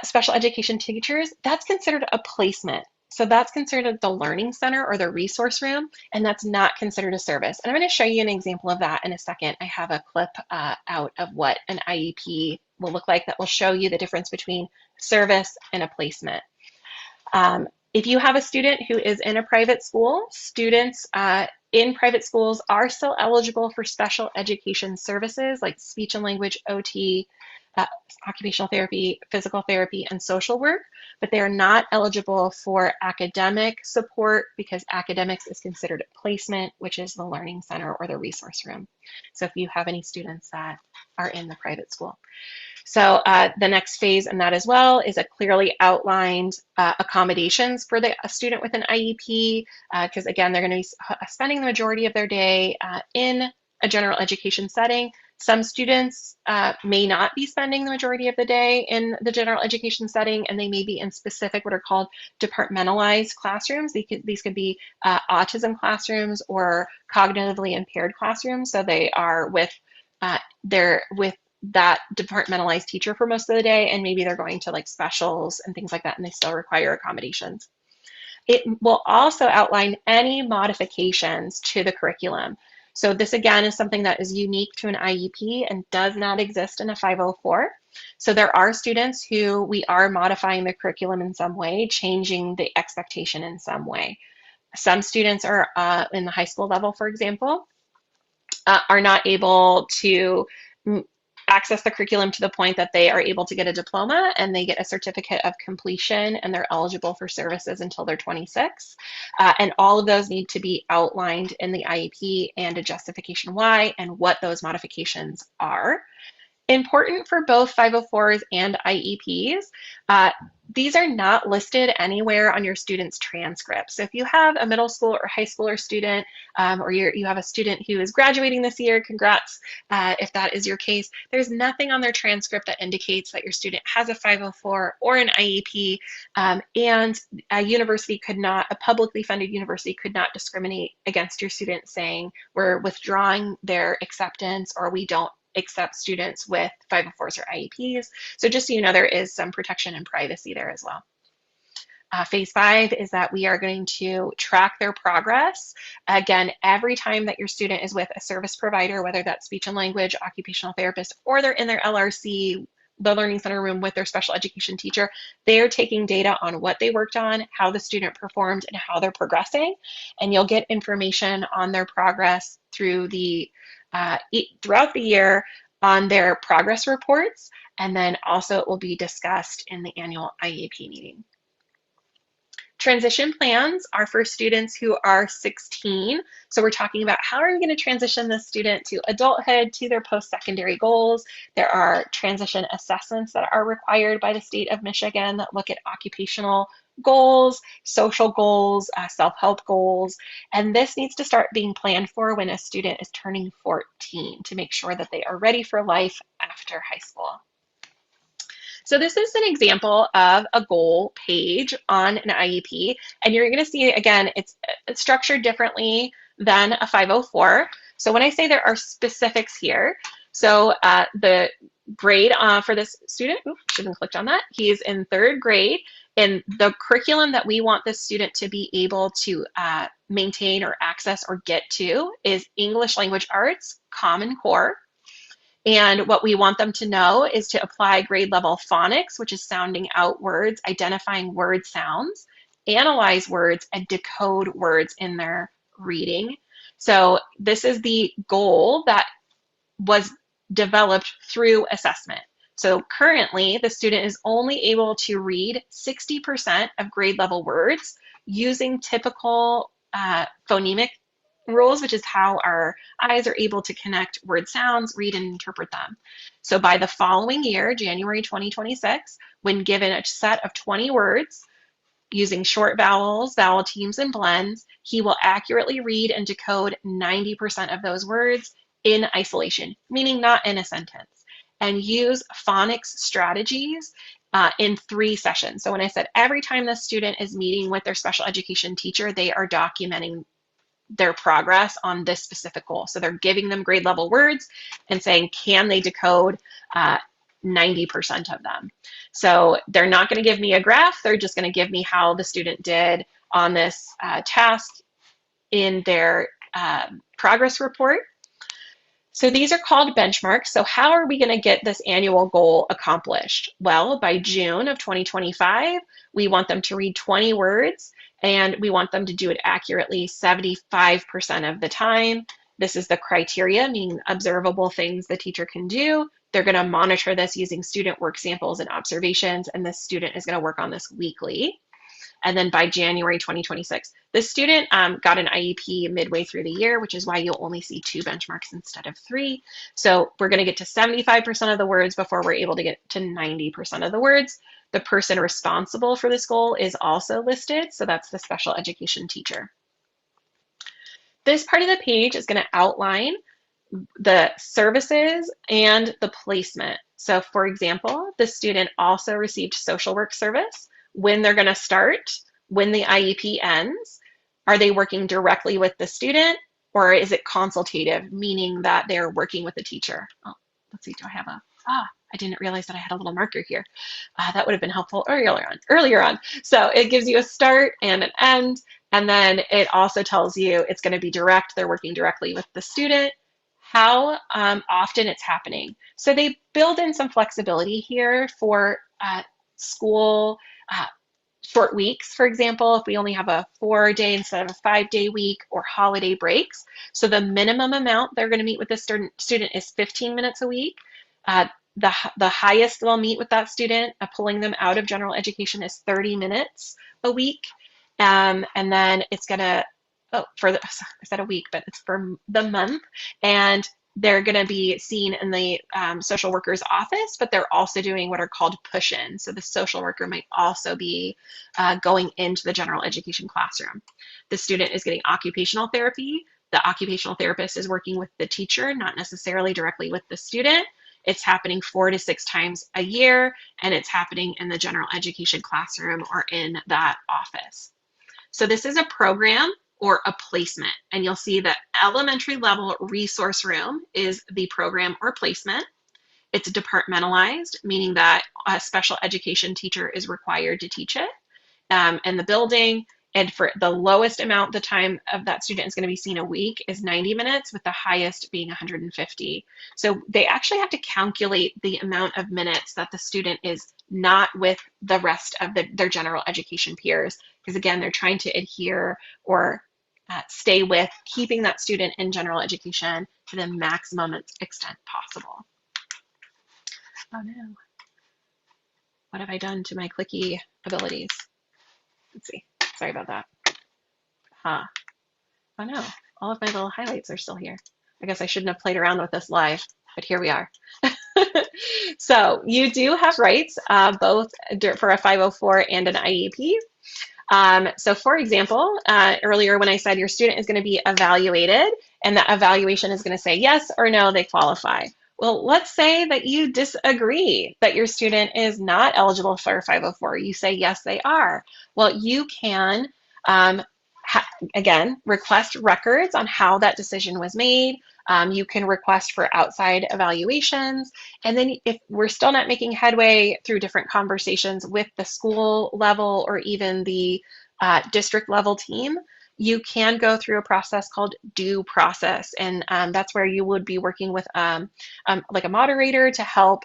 special education teachers, that's considered a placement. So that's considered the learning center or the resource room, and that's not considered a service. And I'm going to show you an example of that in a second. I have a clip out of what an IEP will look like that will show you the difference between service and a placement. If you have a student who is in a private school, students in private schools are still eligible for special education services like speech and language, OT, occupational therapy, physical therapy, and social work, but they are not eligible for academic support because academics is considered a placement, which is the learning center or the resource room. So if you have any students that are in the private school. So the next phase in that as well is a clearly outlined accommodations for a student with an IEP, because again, they're going to be spending the majority of their day in a general education setting. Some students may not be spending the majority of the day in the general education setting, and they may be in specific what are called departmentalized classrooms. These could be autism classrooms or cognitively impaired classrooms. So they are they're with that departmentalized teacher for most of the day, and maybe they're going to like specials and things like that, and they still require accommodations. It will also outline any modifications to the curriculum. So this again is something that is unique to an IEP and does not exist in a 504. So there are students who we are modifying the curriculum in some way, changing the expectation in some way. Some students are in the high school level, for example, are not able to access the curriculum to the point that they are able to get a diploma and they get a certificate of completion and they're eligible for services until they're 26. And all of those need to be outlined in the IEP and a justification why and what those modifications are. Important for both 504s and IEPs, these are not listed anywhere on your student's transcript. So if you have a middle school or high schooler student, or you have a student who is graduating this year, congrats if that is your case, there's nothing on their transcript that indicates that your student has a 504 or an IEP, and a publicly funded university could not discriminate against your student saying we're withdrawing their acceptance or we don't accept students with 504s or IEPs. So just so you know, there is some protection and privacy there as well. Phase 5 is that we are going to track their progress. Again, every time that your student is with a service provider, whether that's speech and language, occupational therapist, or they're in their LRC, the Learning Center room with their special education teacher, they're taking data on what they worked on, how the student performed, and how they're progressing. And you'll get information on their progress throughout the year on their progress reports, and then also it will be discussed in the annual IEP meeting. Transition plans are for students who are 16. So we're talking about how are we going to transition this student to adulthood, to their post-secondary goals. There are transition assessments that are required by the state of Michigan that look at occupational goals, social goals, self-help goals, and this needs to start being planned for when a student is turning 14 to make sure that they are ready for life after high school. So this is an example of a goal page on an IEP, and you're going to see, again, it's structured differently than a 504. So when I say there are specifics here, so the grade for this student, shouldn't have clicked on that, he's in 3rd grade, and the curriculum that we want this student to be able to maintain or access or get to is English Language Arts, Common Core. And what we want them to know is to apply grade level phonics, which is sounding out words, identifying word sounds, analyze words, and decode words in their reading. So this is the goal that was developed through assessment. So currently, the student is only able to read 60% of grade level words using typical phonemic rules, which is how our eyes are able to connect word sounds, read, and interpret them. So by the following year, January 2026, when given a set of 20 words using short vowels, vowel teams, and blends, he will accurately read and decode 90% of those words in isolation, meaning not in a sentence, and use phonics strategies in 3 sessions. So when I said every time the student is meeting with their special education teacher, they are documenting their progress on this specific goal. So they're giving them grade level words and saying, can they decode 90% of them? So they're not going to give me a graph. They're just going to give me how the student did on this task in their progress report. So these are called benchmarks. So how are we going to get this annual goal accomplished? Well, by June of 2025, we want them to read 20 words, and we want them to do it accurately 75% of the time. This is the criteria, meaning observable things the teacher can do. They're going to monitor this using student work samples and observations, and this student is going to work on this weekly. And then by January 2026, the student got an IEP midway through the year, which is why you'll only see 2 benchmarks instead of 3. So we're going to get to 75% of the words before we're able to get to 90% of the words. The person responsible for this goal is also listed, so that's the special education teacher. This part of the page is going to outline the services and the placement. So for example, the student also received social work service, when they're going to start, when the IEP ends. Are they working directly with the student, or is it consultative, meaning that they're working with the teacher? Oh, let's see, do I have a I didn't realize that I had a little marker here. That would have been helpful earlier on. So it gives you a start and an end, and then it also tells you it's going to be direct. They're working directly with the student, how often it's happening. So they build in some flexibility here for school uh, short weeks, for example, if we only have a 4-day instead of a 5-day week, or holiday breaks. So the minimum amount they're going to meet with the student is 15 minutes a week. Uh, the highest they'll meet with that student, pulling them out of general education, is 30 minutes a week. And then it's going to, I said a week, but it's for the month. And they're going to be seen in the social worker's office, but they're also doing what are called push-ins. So the social worker might also be going into the general education classroom. The student is getting occupational therapy. The occupational therapist is working with the teacher, not necessarily directly with the student. It's happening 4 to 6 times a year, and it's happening in the general education classroom or in that office. So this is a program or a placement, and you'll see that elementary level resource room is the program or placement. It's departmentalized, meaning that a special education teacher is required to teach it in the building. And for the lowest amount, the time of that student is going to be seen a week is 90 minutes, with the highest being 150. So they actually have to calculate the amount of minutes that the student is not with the rest of their general education peers, because again, they're trying to adhere or stay with keeping that student in general education to the maximum extent possible. Oh no, what have I done to my clicky abilities? Let's see. Sorry about that. Oh no, all of my little highlights are still here. I guess I shouldn't have played around with this live, but here we are. So you do have rights both for a 504 and an IEP. So for example, earlier when I said your student is going to be evaluated, and that evaluation is going to say yes or no, they qualify. Well, let's say that you disagree that your student is not eligible for 504. You say yes, they are. Well, you can, again, request records on how that decision was made. You can request for outside evaluations. And then if we're still not making headway through different conversations with the school level or even the district level team, you can go through a process called due process. And that's where you would be working with like a moderator to help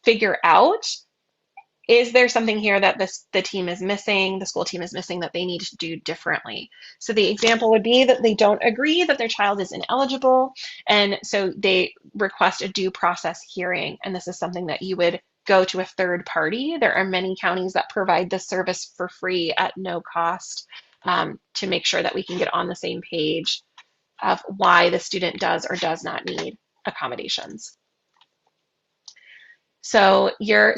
figure out, is there something here that the team is missing, the school team is missing, that they need to do differently? So the example would be that they don't agree that their child is ineligible, and so they request a due process hearing. And this is something that you would go to a third party. There are many counties that provide this service for free at no cost to make sure that we can get on the same page of why the student does or does not need accommodations. So your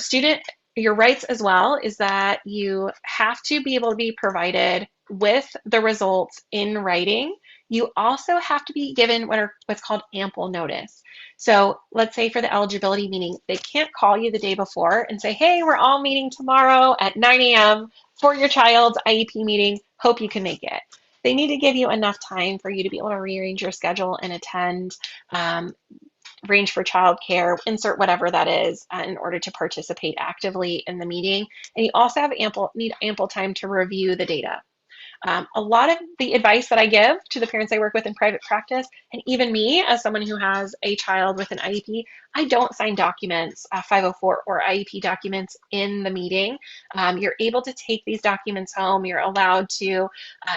rights as well is that you have to be able to be provided with the results in writing. You also have to be given what's called ample notice. So let's say for the eligibility meeting, they can't call you the day before and say, hey, we're all meeting tomorrow at 9 a.m. for your child's IEP meeting. Hope you can make it. They need to give you enough time for you to be able to rearrange your schedule and attend, range for childcare, insert whatever that is in order to participate actively in the meeting. And you also need ample time to review the data. A lot of the advice that I give to the parents I work with in private practice, and even me as someone who has a child with an IEP, I don't sign documents, 504 or IEP documents in the meeting. You're able to take these documents home. You're allowed to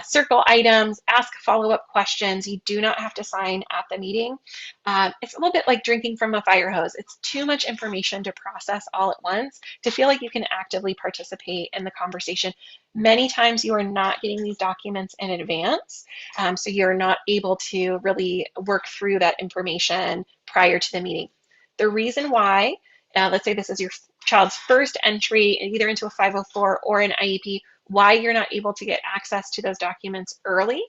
circle items, ask follow-up questions. You do not have to sign at the meeting. It's a little bit like drinking from a fire hose. It's too much information to process all at once to feel like you can actively participate in the conversation. Many times you are not getting these documents in advance, so you're not able to really work through that information prior to the meeting. The reason why, let's say this is your child's first entry either into a 504 or an IEP, why you're not able to get access to those documents early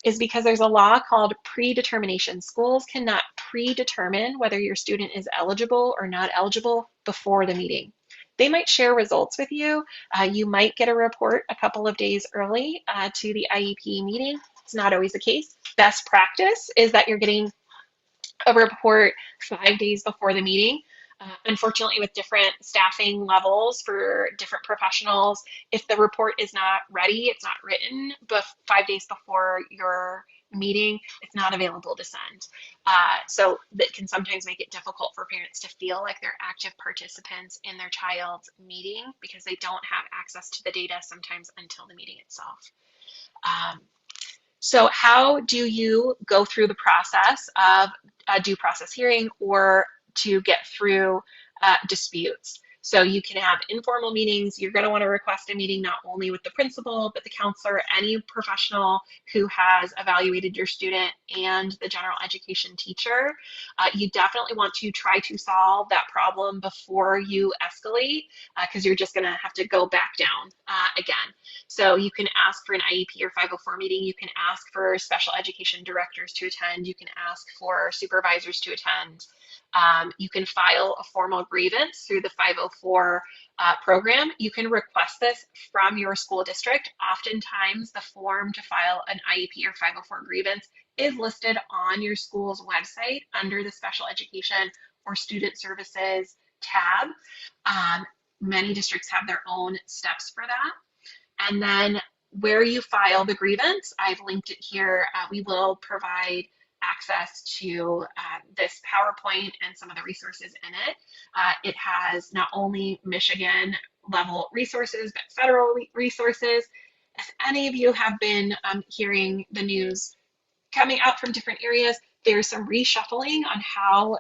is because there's a law called predetermination. Schools cannot predetermine whether your student is eligible or not eligible before the meeting. They might share results with you. You might get a report a couple of days early to the IEP meeting. It's not always the case. Best practice is that you're getting a report 5 days before the meeting. Unfortunately, with different staffing levels for different professionals, if the report is not ready, it's not written, but 5 days before your meeting, it's not available to send. So that can sometimes make it difficult for parents to feel like they're active participants in their child's meeting because they don't have access to the data sometimes until the meeting itself. Um, so how do you go through the process of a due process hearing or to get through disputes? So you can have informal meetings. You're going to want to request a meeting not only with the principal, but the counselor, any professional who has evaluated your student, and the general education teacher. You definitely want to try to solve that problem before you escalate, because you're just going to have to go back down again. So you can ask for an IEP or 504 meeting. You can ask for special education directors to attend. You can ask for supervisors to attend. You can file a formal grievance through the 504 program. You can request this from your school district. Oftentimes, the form to file an IEP or 504 grievance is listed on your school's website under the special education or student services tab. Many districts have their own steps for that. And then where you file the grievance, I've linked it here. We will provide access to this PowerPoint and some of the resources in it. It has not only Michigan level resources, but federal resources. If any of you have been hearing the news coming out from different areas, there's some reshuffling on how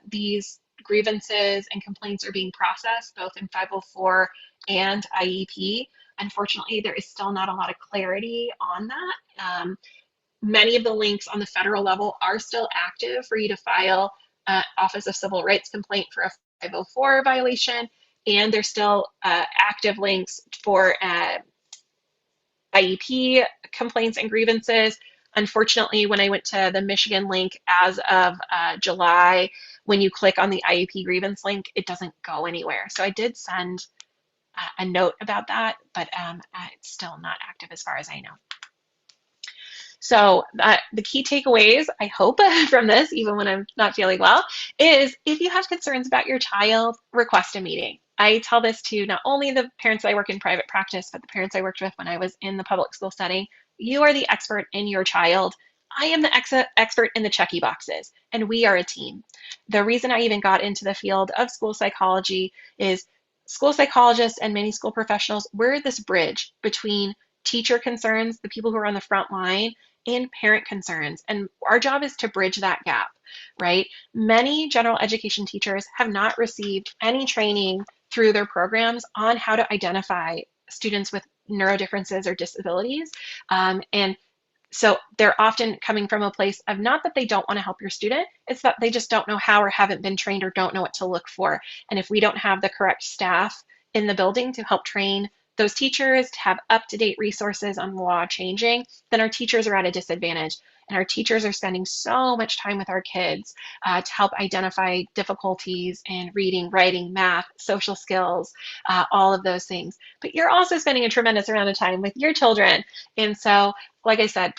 these grievances and complaints are being processed, both in 504 and IEP. Unfortunately, there is still not a lot of clarity on that. Many of the links on the federal level are still active for you to file Office of Civil Rights complaint for a 504 violation, and there's still active links for IEP complaints and grievances. Unfortunately, when I went to the Michigan link as of July, when you click on the IEP grievance link, it doesn't go anywhere. So I did send a note about that, but it's still not active as far as I know. So the key takeaways, I hope, from this, even when I'm not feeling well, is if you have concerns about your child, request a meeting. I tell this to not only the parents that I work in private practice, but the parents I worked with when I was in the public school setting. You are the expert in your child. I am the expert in the checky boxes, and we are a team. The reason I even got into the field of school psychology is school psychologists and many school professionals, we're this bridge between teacher concerns, the people who are on the front line, and parent concerns. And our job is to bridge that gap, right? Many general education teachers have not received any training through their programs on how to identify students with neurodifferences or disabilities. And so they're often coming from a place of not that they don't want to help your student, it's that they just don't know how or haven't been trained or don't know what to look for. And if we don't have the correct staff in the building to help train those teachers, to have up-to-date resources on law changing, then our teachers are at a disadvantage. And our teachers are spending so much time with our kids to help identify difficulties in reading, writing, math, social skills, all of those things. But you're also spending a tremendous amount of time with your children. And so, like I said,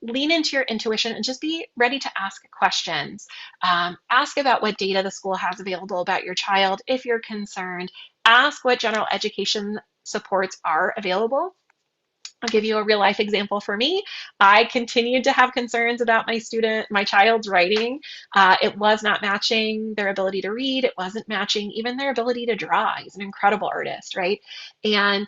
lean into your intuition and just be ready to ask questions. Ask about what data the school has available about your child if you're concerned. Ask what general education supports are available. I'll give you a real life example for me. I continued to have concerns about my child's writing. It was not matching their ability to read. It wasn't matching even their ability to draw. He's an incredible artist, right? And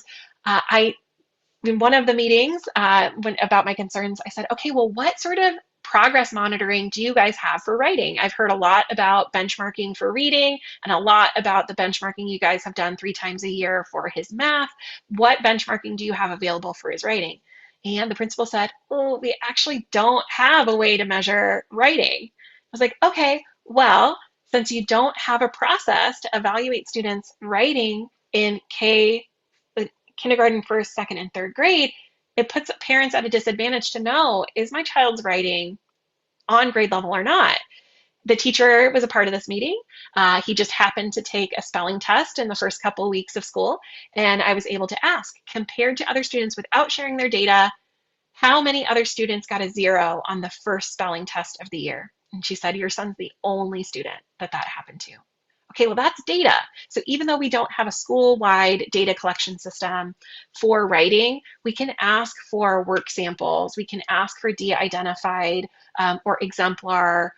in one of the meetings about my concerns, I said, okay, well, what sort of progress monitoring do you guys have for writing? I've heard a lot about benchmarking for reading and a lot about the benchmarking you guys have done 3 times a year for his math. What benchmarking do you have available for his writing? And the principal said, oh, we actually don't have a way to measure writing. I was like, okay, well, since you don't have a process to evaluate students' writing in kindergarten, first, second, and third grade, it puts parents at a disadvantage to know, is my child's writing on grade level or not? The teacher was a part of this meeting. He just happened to take a spelling test in the first couple of weeks of school, and I was able to ask, compared to other students without sharing their data, how many other students got a 0 on the first spelling test of the year? And she said, your son's the only student that happened to. Okay, well, that's data. So even though we don't have a school-wide data collection system for writing, we can ask for work samples. We can ask for de-identified or exemplar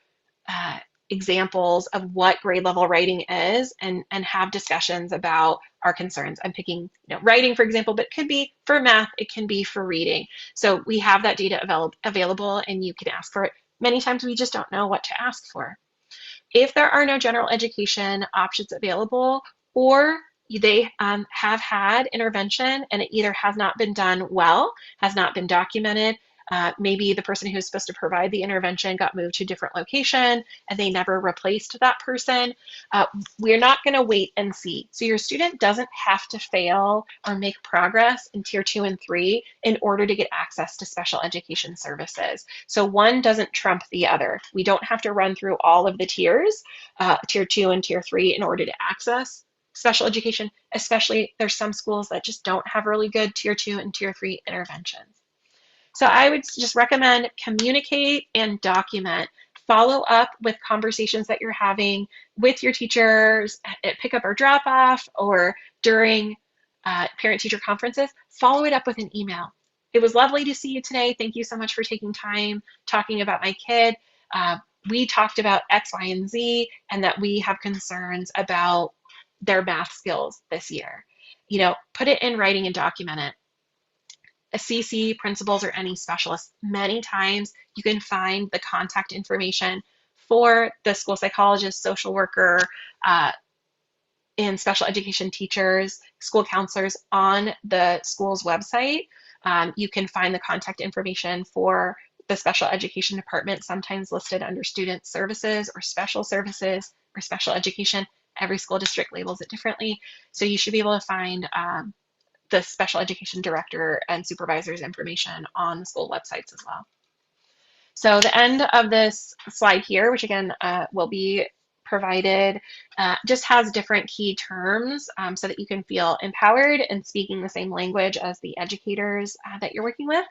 uh, examples of what grade level writing is, and have discussions about our concerns. I'm picking writing, for example, but it could be for math, it can be for reading. So we have that data available, and you can ask for it. Many times we just don't know what to ask for. If there are no general education options available, or they have had intervention and it either has not been done well, has not been documented, maybe the person who's supposed to provide the intervention got moved to a different location and they never replaced that person. We're not going to wait and see. So your student doesn't have to fail or make progress in tier 2 and 3 in order to get access to special education services. So one doesn't trump the other. We don't have to run through all of the tiers, tier 2 and tier 3, in order to access special education, especially there's some schools that just don't have really good tier 2 and tier 3 interventions. So I would just recommend communicate and document. Follow up with conversations that you're having with your teachers at pickup or drop off, or during parent-teacher conferences. Follow it up with an email. It was lovely to see you today. Thank you so much for taking time talking about my kid. We talked about X, Y, and Z, and that we have concerns about their math skills this year. Put it in writing and document it. A CC, principals, or any specialist, many times you can find the contact information for the school psychologist, social worker, uh, and special education teachers, school counselors on the school's website. You can find the contact information for the special education department, sometimes listed under student services or special education. Every school district labels it differently. So you should be able to find the special education director and supervisor's information on the school websites as well. So the end of this slide here, which again will be provided, just has different key terms so that you can feel empowered and speaking the same language as the educators that you're working with.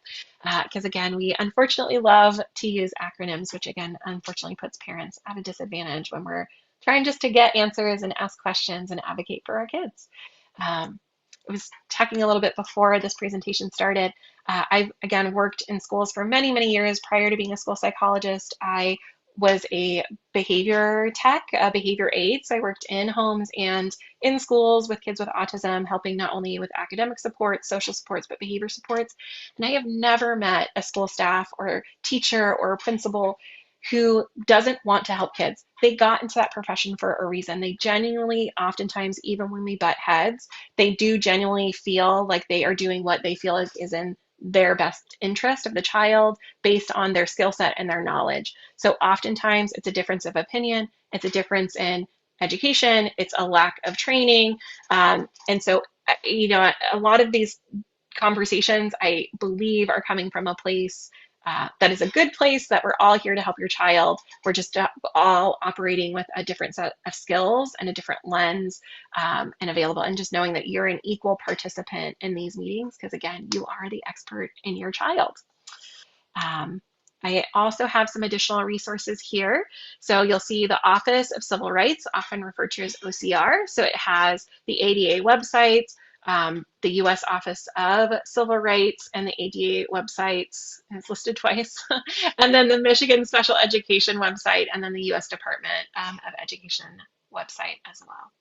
Because again, we unfortunately love to use acronyms, which again, unfortunately puts parents at a disadvantage when we're trying just to get answers and ask questions and advocate for our kids. I was talking a little bit before this presentation started. I've, again, worked in schools for many, many years. Prior to being a school psychologist, I was a behavior tech, a behavior aide. So I worked in homes and in schools with kids with autism, helping not only with academic supports, social supports, but behavior supports. And I have never met a school staff or teacher or principal who doesn't want to help kids. They got into that profession for a reason. They genuinely, oftentimes, even when we butt heads, they do genuinely feel like they are doing what they feel is in their best interest of the child based on their skill set and their knowledge. So oftentimes it's a difference of opinion, it's a difference in education, it's a lack of training. And so, a lot of these conversations, I believe, are coming from a place that is a good place, that we're all here to help your child. We're just all operating with a different set of skills and a different lens and available, and just knowing that you're an equal participant in these meetings, because again, you are the expert in your child. I also have some additional resources here. So you'll see the Office of Civil Rights, often referred to as OCR. So it has the ADA website, the U.S. Office of Civil Rights, and the ADA websites, it's listed twice, and then the Michigan Special Education website, and then the U.S. Department of Education website as well.